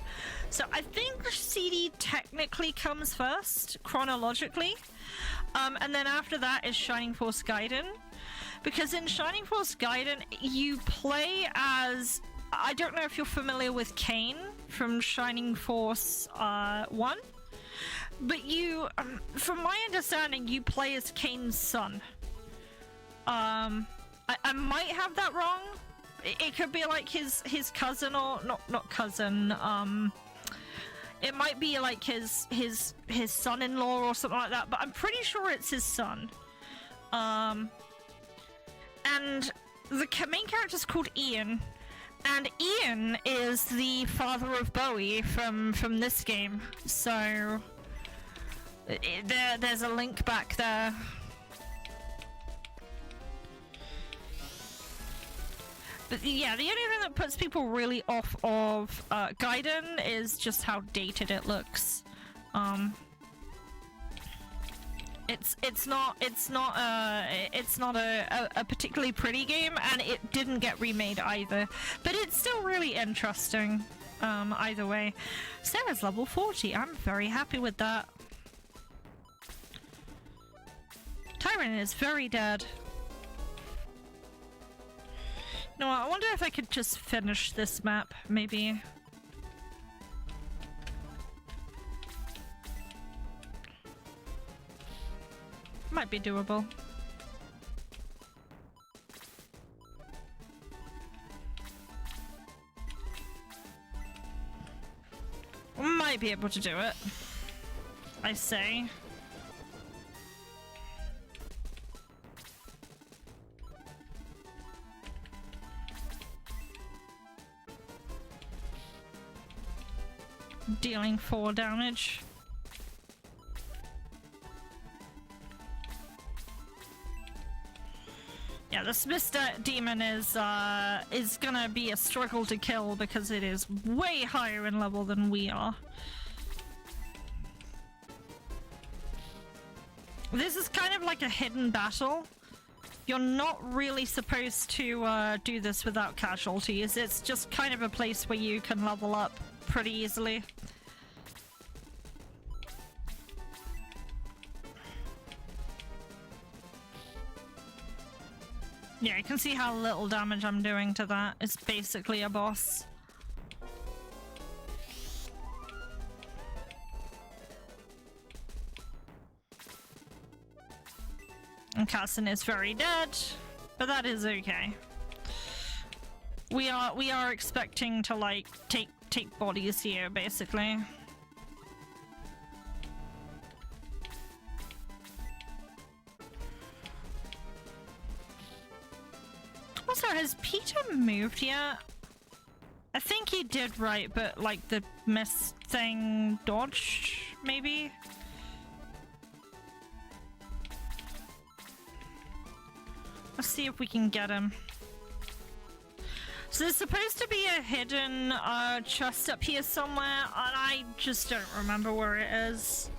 So I think CD technically comes first, chronologically, and then after that is Shining Force Gaiden. Because in Shining Force Gaiden, you play as... I don't know if you're familiar with Kane from Shining Force 1, but you, from my understanding, you play as Kane's son. I might have that wrong. It could be like his cousin, or not cousin. It might be like his son-in-law or something like that. But I'm pretty sure it's his son. And the main character's called Ian, and Ian is the father of Bowie from this game. So there's a link back there. But yeah, the only thing that puts people really off of Gaiden is just how dated it looks. It's not a particularly pretty game, and it didn't get remade either. But it's still really interesting. Either way, Sarah's level 40. I'm very happy with that. Tyrant is very dead. No, I wonder if I could just finish this map, maybe. Might be doable. Might be able to do it, I say. Dealing 4 damage. Yeah, this Mr. Demon is gonna be a struggle to kill because it is way higher in level than we are. This is kind of like a hidden battle. You're not really supposed to do this without casualties. It's just kind of a place where you can level up pretty easily. Yeah, you can see how little damage I'm doing to that. It's basically a boss. And Casson is very dead, but that is okay. We are expecting to like take bodies here, basically. Also, has Peter moved yet? I think he did, right, but like the miss thing dodged, maybe? Let's see if we can get him. So there's supposed to be a hidden chest up here somewhere, and I just don't remember where it is.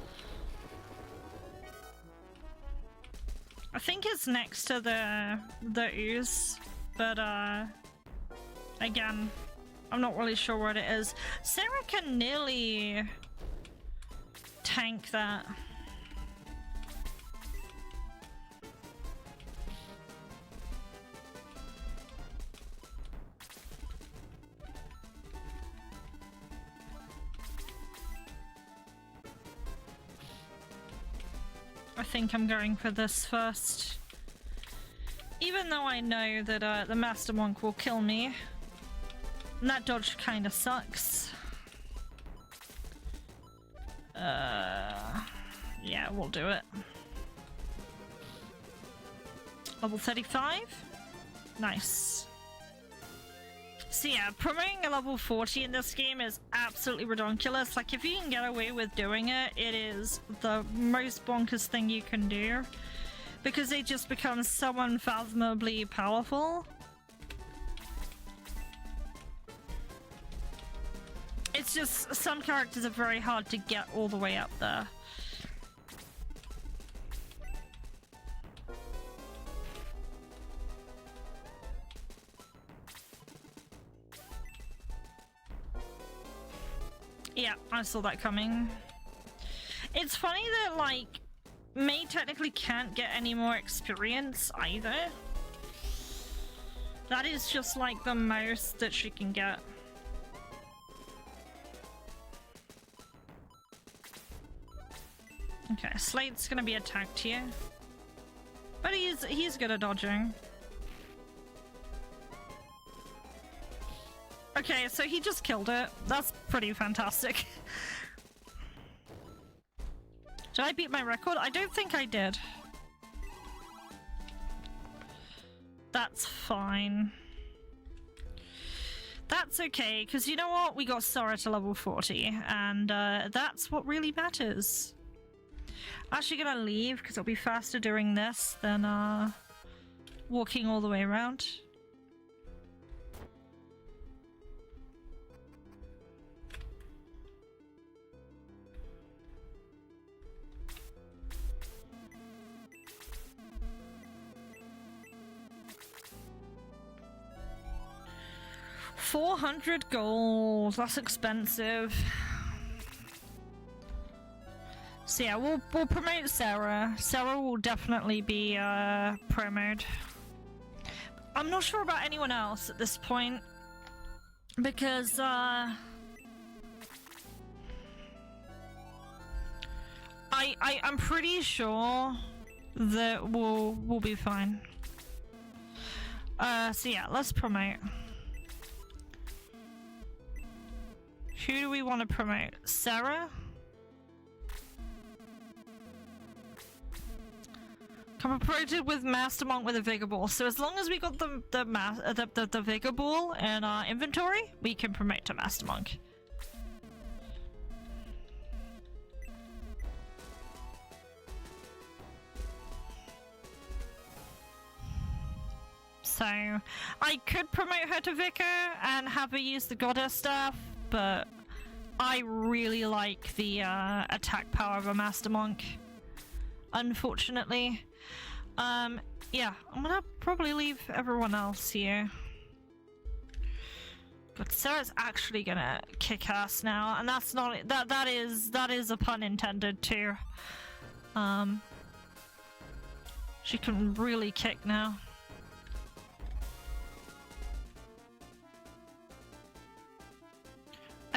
I think it's next to the ooze, but again, I'm not really sure what it is. Sarah can nearly tank that. I think I'm going for this first. Even though I know that the Master Monk will kill me. And that dodge kind of sucks. Yeah, we'll do it. Level 35? Nice. So yeah, promoting a level 40 in this game is absolutely ridiculous. Like, if you can get away with doing it, it is the most bonkers thing you can do. Because they just become so unfathomably powerful. It's just, some characters are very hard to get all the way up there. Yeah, I saw that coming. It's funny that, like, May technically can't get any more experience either. That is just, like, the most that she can get. Okay, Slate's gonna be attacked here. But he's good at dodging. Okay, so he just killed it. That's pretty fantastic. Did I beat my record? I don't think I did. That's fine. That's okay, because you know what? We got Sora to level 40, and that's what really matters. I'm actually gonna leave, because it'll be faster doing this than walking all the way around. $400 gold. That's expensive. So yeah, we'll promote Sarah. Sarah will definitely be promoted. I'm not sure about anyone else at this point because I'm pretty sure that we'll be fine. So yeah, let's promote. Who do we want to promote? Sarah? Can be promoted with Master Monk with a Vigor Ball. So as long as we got the Vigor Ball in our inventory, we can promote to Master Monk. So I could promote her to Vicar and have her use the Goddess staff, but I really like the attack power of a Master Monk, unfortunately. Yeah, I'm gonna probably leave everyone else here. But Sarah's actually gonna kick ass now, and that's not that is a pun intended too. She can really kick now.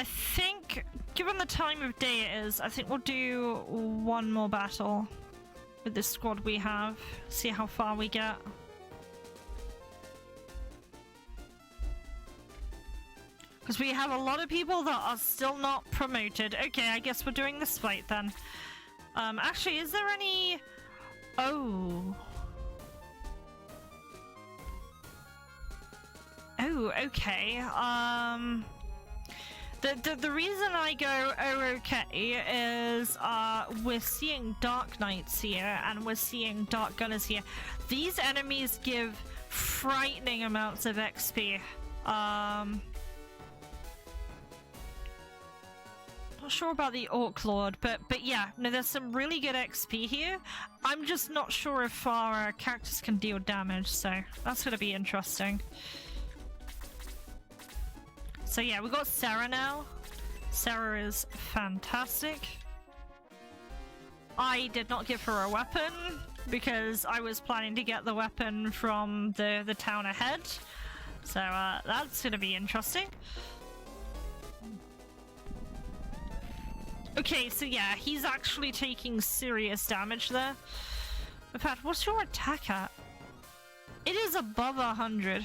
I think, given the time of day it is, I think we'll do one more battle with this squad we have. See how far we get. Because we have a lot of people that are still not promoted. Okay, I guess we're doing this fight then. Actually, is there any... Oh. Oh, okay. The reason I go oh okay is we're seeing Dark Knights here and we're seeing Dark Gunners here. These enemies give frightening amounts of XP. Not sure about the Orc Lord, but yeah, no, there's some really good XP here. I'm just not sure if our characters can deal damage, so that's gonna be interesting. So yeah, we got Sarah now. Sarah is fantastic. I did not give her a weapon because I was planning to get the weapon from the town ahead. So that's gonna be interesting. Okay, so yeah, he's actually taking serious damage there. In fact, what's your attack at? It is above 100.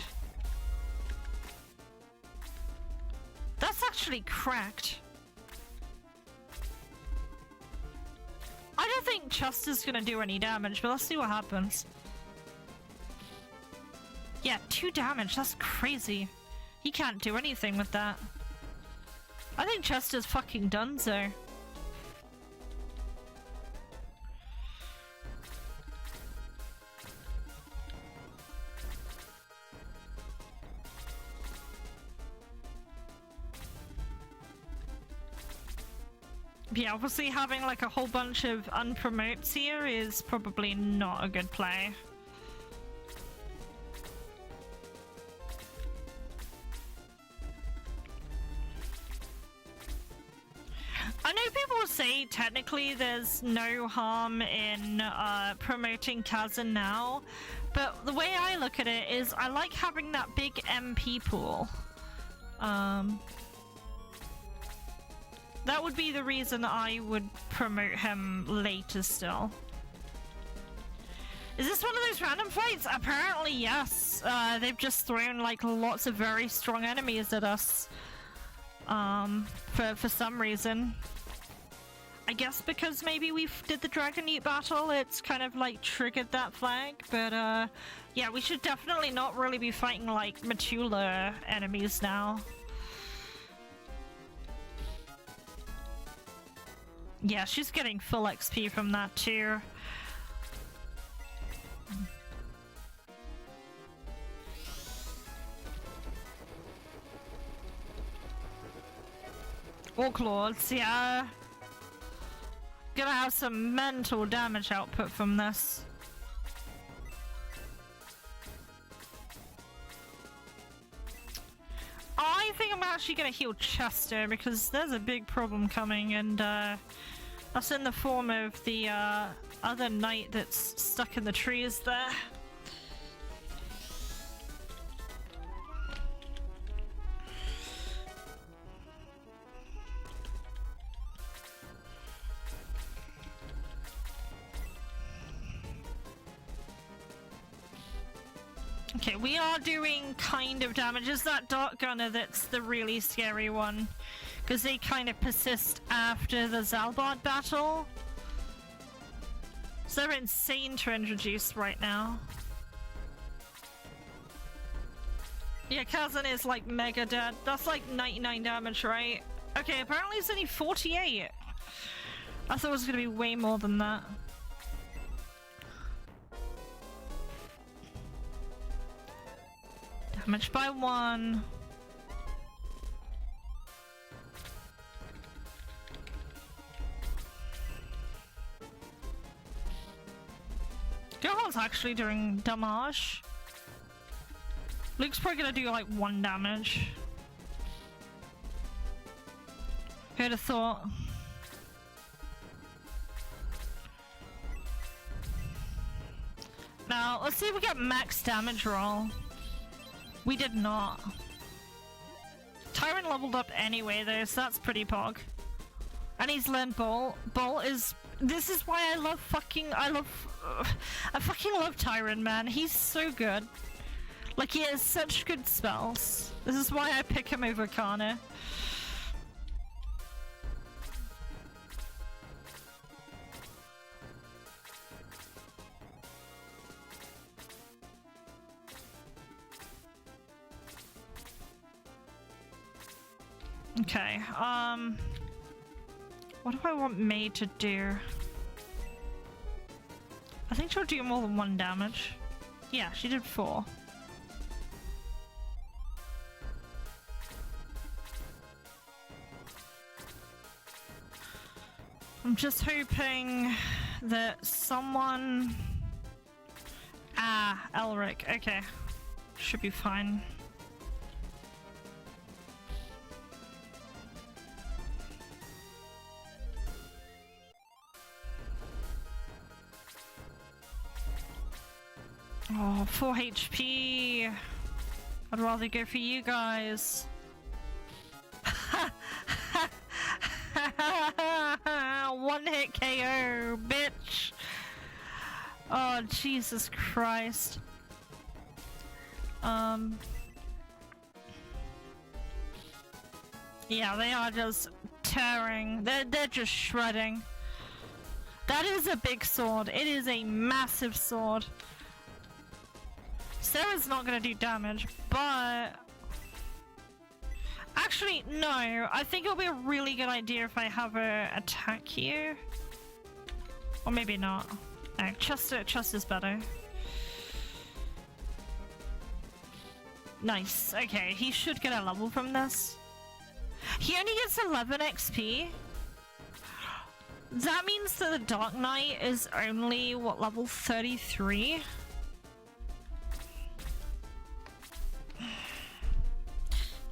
That's actually cracked. I don't think Chester's gonna do any damage, but let's see what happens. Yeah, 2 damage, that's crazy. He can't do anything with that. I think Chester's fucking donezo. Yeah, obviously having like a whole bunch of unpromotes here is probably not a good play. I know people say technically there's no harm in promoting Kazan now, but the way I look at it is I like having that big MP pool. That would be the reason I would promote him later still. Is this one of those random fights? Apparently, yes. They've just thrown like lots of very strong enemies at us. For some reason. I guess because maybe we did the Dragon Eat battle, it's kind of like triggered that flag. But yeah, we should definitely not really be fighting like Matula enemies now. Yeah, she's getting full XP from that too. Orc Lords, yeah. Gonna have some mental damage output from this. I think I'm actually gonna heal Chester because there's a big problem coming, and that's in the form of the other knight that's stuck in the trees there. Okay, we are doing kind of damage. Is that Dark Gunner that's the really scary one? Because they kind of persist after the Zalbard battle. So they're insane to introduce right now. Yeah, Kazan is like mega dead. That's like 99 damage, right? Okay, apparently it's only 48. I thought it was gonna be way more than that. Damage by 1. Gohan's actually doing damage. Luke's probably gonna do like 1 damage. Who'd have thought? Now, let's see if we get max damage roll. We did not. Tyrant leveled up anyway though, so that's pretty pog. And he's learned Bolt. Bolt is... This is why I fucking love Tyrant, man. He's so good. Like, he has such good spells. This is why I pick him over Kana. Okay, what do I want May to do? I think she'll do more than 1 damage. Yeah, she did 4. I'm just hoping that someone... Ah, Elric. Okay. Should be fine. Oh, 4 HP. I'd rather go for you guys. 1-hit KO, bitch. Oh, Jesus Christ. Yeah, they are just tearing. They're just shredding. That is a big sword. It is a massive sword. Sarah's not gonna do damage, but... Actually, no. I think it'll be a really good idea if I have her attack you. Or maybe not. No, Chest is better. Nice. Okay, he should get a level from this. He only gets 11 XP. That means that the Dark Knight is only, what, level 33?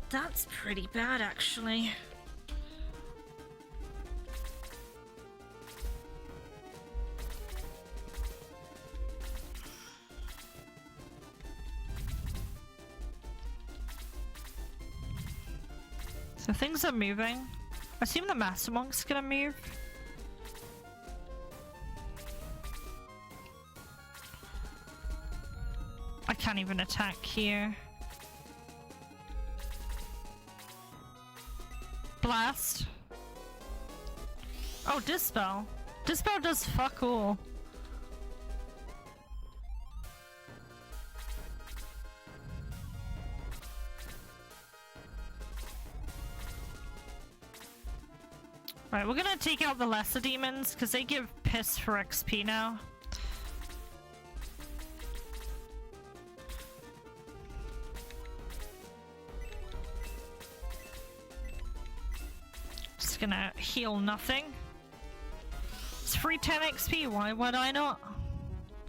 That's pretty bad, actually. So things are moving. I assume the Master Monk's gonna move. I can't even attack here. Blast. Oh, Dispel. Dispel does fuck all. Right, we're gonna take out the lesser demons because they give piss for XP now. Just gonna heal nothing. It's free 10 XP, why would I not?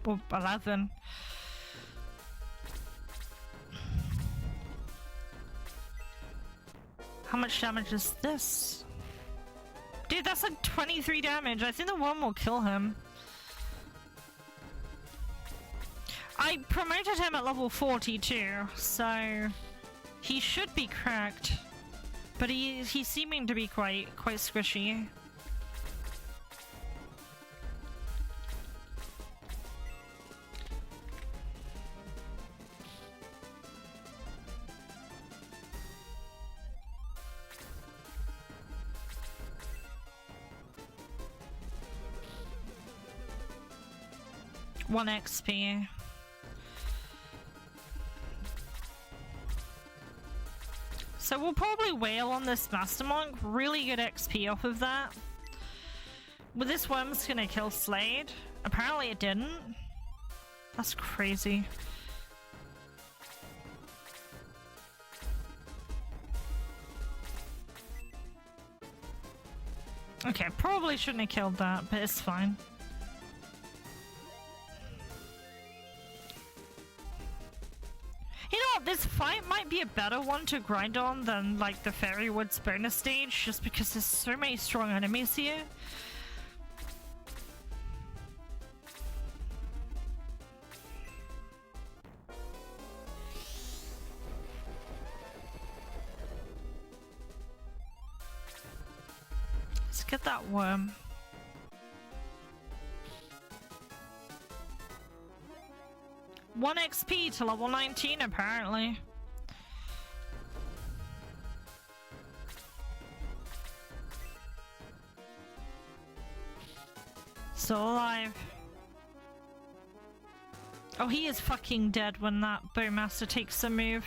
Well, 11. How much damage is this? Dude, that's like 23 damage. I think the one will kill him. I promoted him at level 42, so he should be cracked. But he's seeming to be quite squishy. One XP. So we'll probably wail on this Master Monk. Really good XP off of that. Well, this worm's gonna kill Slade. Apparently it didn't. That's crazy. Okay, probably shouldn't have killed that, but it's fine. You know what, this fight might be a better one to grind on than, like, the Fairy Woods bonus stage, just because there's so many strong enemies here. get that worm. One XP to level 19 apparently. Still alive. Oh, he is fucking dead when that Bowmaster takes the move.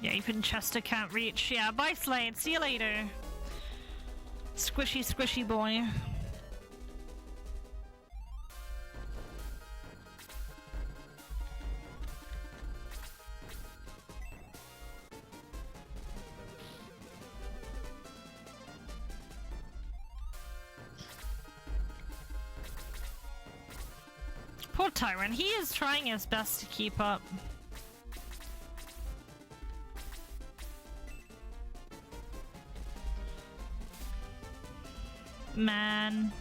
Yeah, even Chester can't reach. Yeah, bye Slade, see you later. Squishy, squishy boy. Poor Tyrant, he is trying his best to keep up. Man.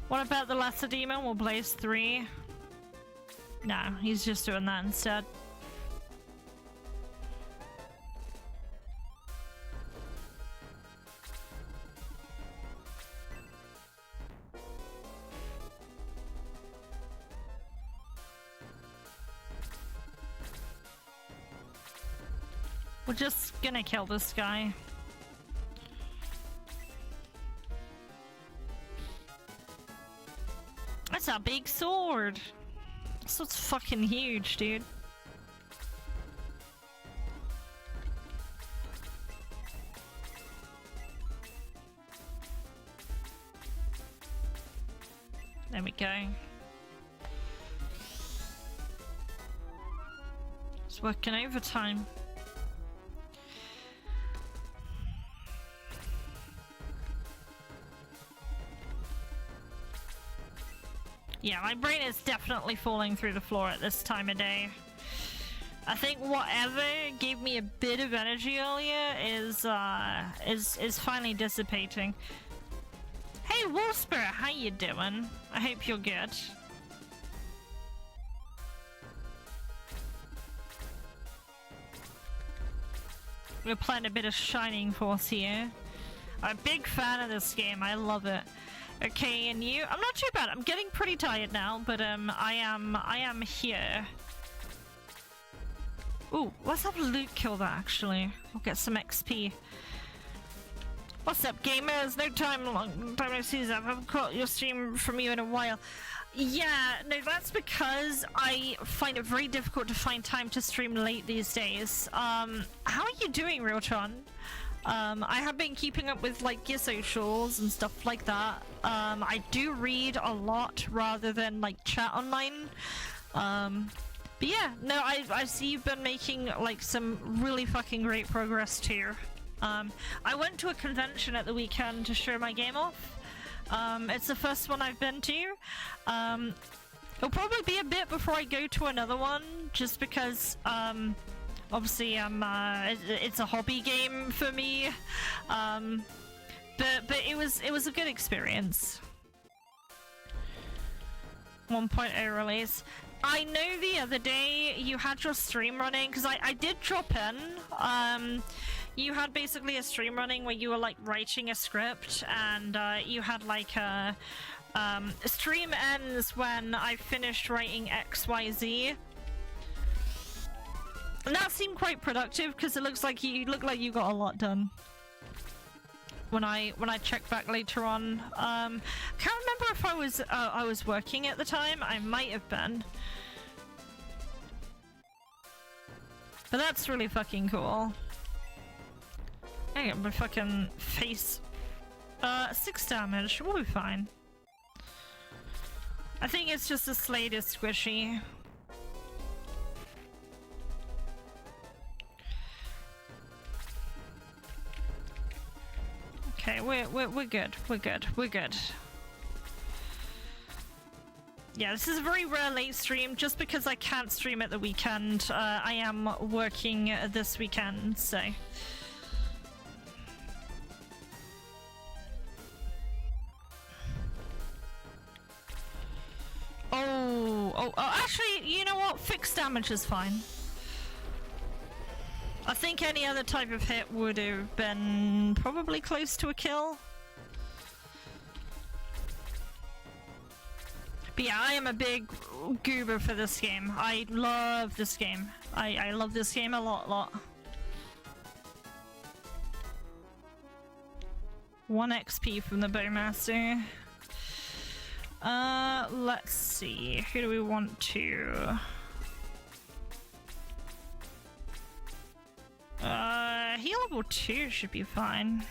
What about the Lesser Demon? We'll blaze 3. No, he's just doing that instead. We're just gonna kill this guy. That's a big sword. This sword's fucking huge, dude. There we go. It's working overtime. Yeah, my brain is definitely falling through the floor at this time of day. I think whatever gave me a bit of energy earlier is finally dissipating. Hey Wolfspirit, how you doing? I hope you're good. We're playing a bit of Shining Force here. I'm a big fan of this game, I love it. Okay, and you? I'm not too bad. I'm getting pretty tired now, but I am here. Ooh, let's have Luke kill that actually. We'll get some XP. What's up, gamers? No time, long time no see. I haven't caught your stream from you in a while. Yeah, no, that's because I find it very difficult to find time to stream late these days. How are you doing, Realtron? I have been keeping up with like your socials and stuff like that. I do read a lot rather than like chat online. But yeah, no, I see you've been making like some really fucking great progress too. I went to a convention at the weekend to show my game off. It's the first one I've been to. It'll probably be a bit before I go to another one, just because obviously it's a hobby game for me. But it was a good experience. 1.0 release. I know the other day you had your stream running, because I did drop in. You had basically a stream running where you were like writing a script, and you had like a stream ends when I finished writing XYZ. And that seemed quite productive because it looked like you got a lot done. When I checked back later on, can't remember if I was working at the time. I might have been, but that's really fucking cool. I got my fucking face. 6 damage. We'll be fine. I think it's just the Slade is squishy. Okay, we're good. We're good. We're good. Yeah, this is a very rare late stream just because I can't stream at the weekend. I am working this weekend, so. Oh, actually, you know what? Fixed damage is fine. I think any other type of hit would have been probably close to a kill. But yeah, I am a big goober for this game. I love this game. I love this game a lot. 1 XP from the Bowmaster. Let's see. Who do we want to... heal level 2 should be fine.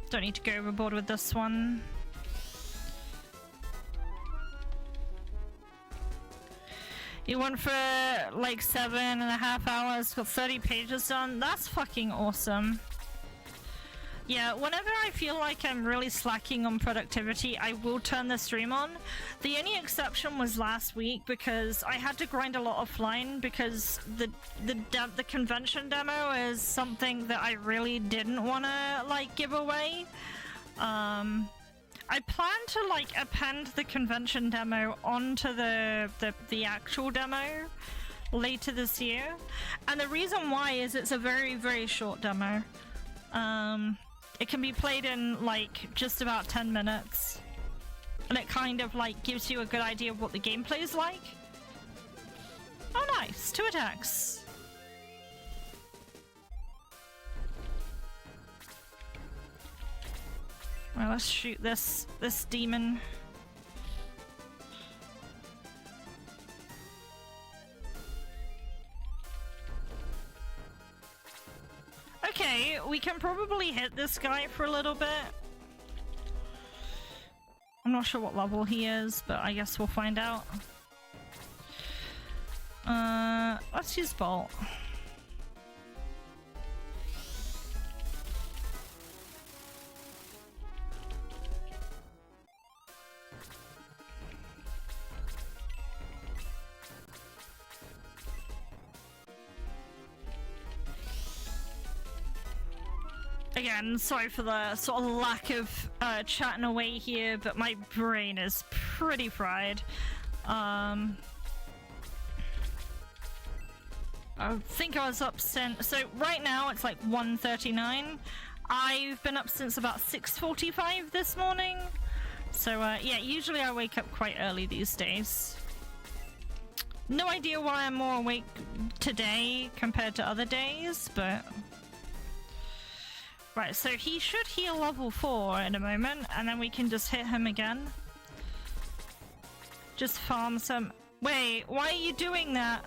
Don't need to go overboard with this one. You went for like 7.5 hours, got 30 pages done. That's fucking awesome. Yeah, whenever I feel like I'm really slacking on productivity, I will turn the stream on. The only exception was last week because I had to grind a lot offline because the convention demo is something that I really didn't want to like give away. I plan to like append the convention demo onto the actual demo later this year, and the reason why is it's a very short demo. It can be played in like just about 10 minutes, and it kind of like gives you a good idea of what the gameplay is like. Oh nice, 2 attacks. Well, let's shoot this demon. Okay, we can probably hit this guy for a little bit. I'm not sure what level he is, but I guess we'll find out. Let's use Bolt. Again, sorry for the sort of lack of chatting away here, but my brain is pretty fried. I think I was up since... So right now it's like 1:39. I've been up since about 6:45 this morning. So yeah, usually I wake up quite early these days. No idea why I'm more awake today compared to other days, but... Right, so he should heal level 4 in a moment, and then we can just hit him again. Just farm some... Wait, why are you doing that?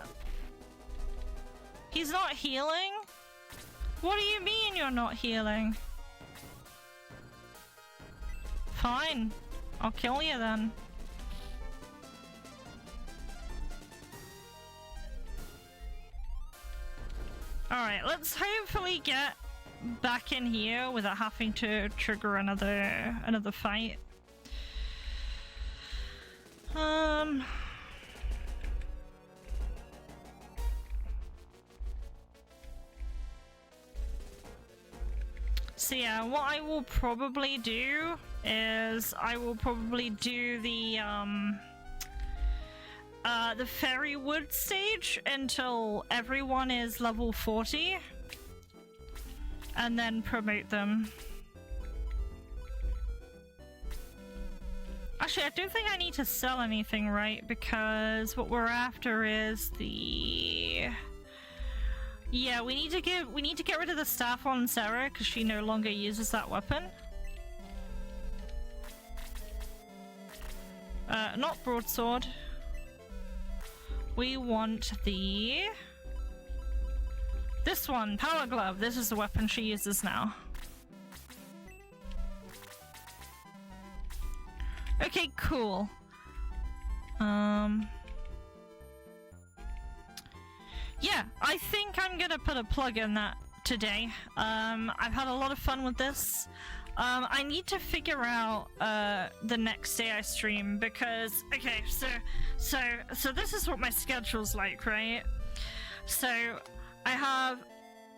He's not healing? What do you mean you're not healing? Fine. I'll kill you then. Alright, let's hopefully get back in here without having to trigger another fight. So yeah, what I will probably do is I will probably do the Fairywood stage until everyone is level 40. And then promote them. Actually, I don't think I need to sell anything, right? Because what we're after is the... Yeah, we need to get rid of the staff on Sarah because she no longer uses that weapon. Not broadsword. We want the... This one, Power Glove. This is the weapon she uses now. Okay, cool. Yeah, I think I'm gonna put a plug in that today. I've had a lot of fun with this. I need to figure out the next day I stream because okay, so this is what my schedule's like, right? So I have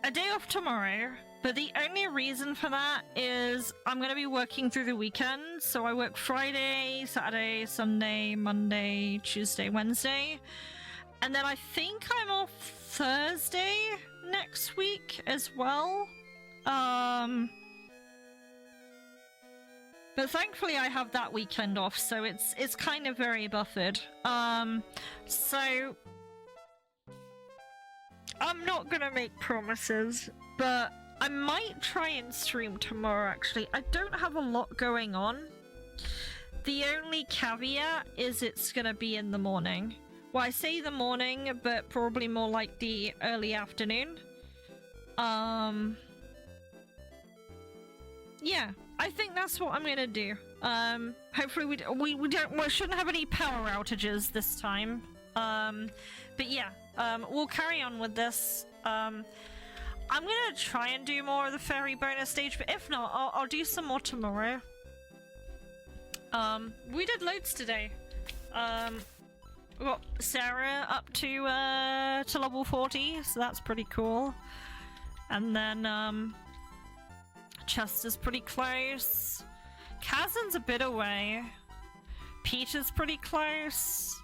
a day off tomorrow, but the only reason for that is I'm gonna be working through the weekend. So I work Friday, Saturday, Sunday, Monday, Tuesday, Wednesday, and then I think I'm off Thursday next week as well. But thankfully I have that weekend off, so it's kind of very buffered. So I'm not gonna make promises, but I might try and stream tomorrow actually. I don't have a lot going on. The only caveat is it's gonna be in the morning. Well, I say the morning, but probably more like the early afternoon. Yeah, I think that's what I'm gonna do. Hopefully we shouldn't have any power outages this time. But yeah, we'll carry on with this. I'm gonna try and do more of the fairy bonus stage, but if not, I'll do some more tomorrow. We did loads today. We got Sarah up to level 40, so that's pretty cool. And then, Chester's pretty close. Kazan's a bit away. Peter's pretty close.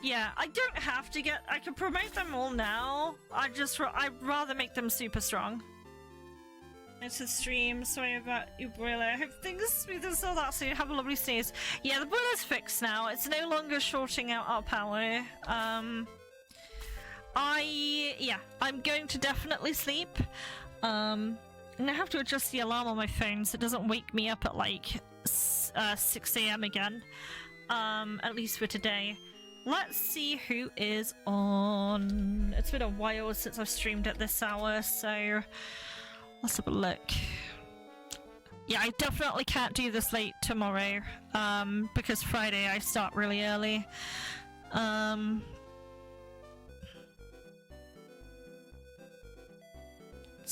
Yeah, I don't have to get... I can promote them all now. I'd rather make them super strong. It's a stream. Sorry about your boiler. I hope things smooth and all that soon. Have a lovely sneeze. Yeah, the boiler's fixed now. It's no longer shorting out our power. I'm going to definitely sleep. And I have to adjust the alarm on my phone so it doesn't wake me up at like 6 AM again. At least for today. Let's see who is on. It's been a while since I've streamed at this hour, so let's have a look. Yeah, I definitely can't do this late tomorrow, because Friday I start really early. Let's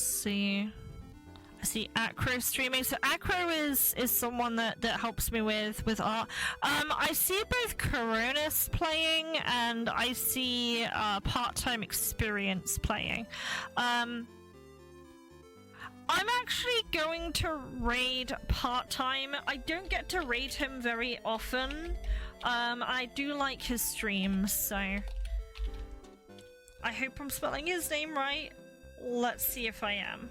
see. I see Acro streaming. So Acro is someone that helps me with art. I see both Coronis playing and I see Part-Time Experience playing. I'm actually going to raid Part-Time. I don't get to raid him very often. I do like his streams, so I hope I'm spelling his name right. Let's see if I am.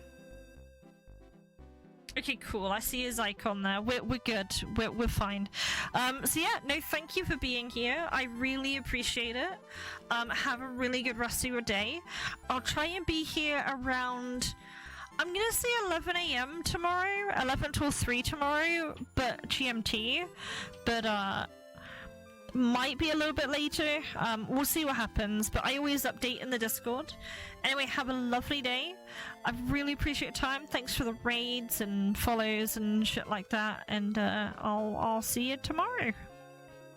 Okay, cool. I see his icon there. We're good. We're fine. So yeah, no, thank you for being here. I really appreciate it. Have a really good rest of your day. I'll try and be here around... I'm gonna say 11 AM tomorrow. 11 till 3 tomorrow, but GMT. But, might be a little bit later. We'll see what happens, but I always update in the Discord. Anyway, have a lovely day. I really appreciate your time. Thanks for the raids and follows and shit like that. And I'll see you tomorrow.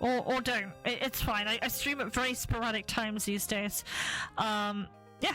Or don't. It's fine. I stream at very sporadic times these days. Yeah.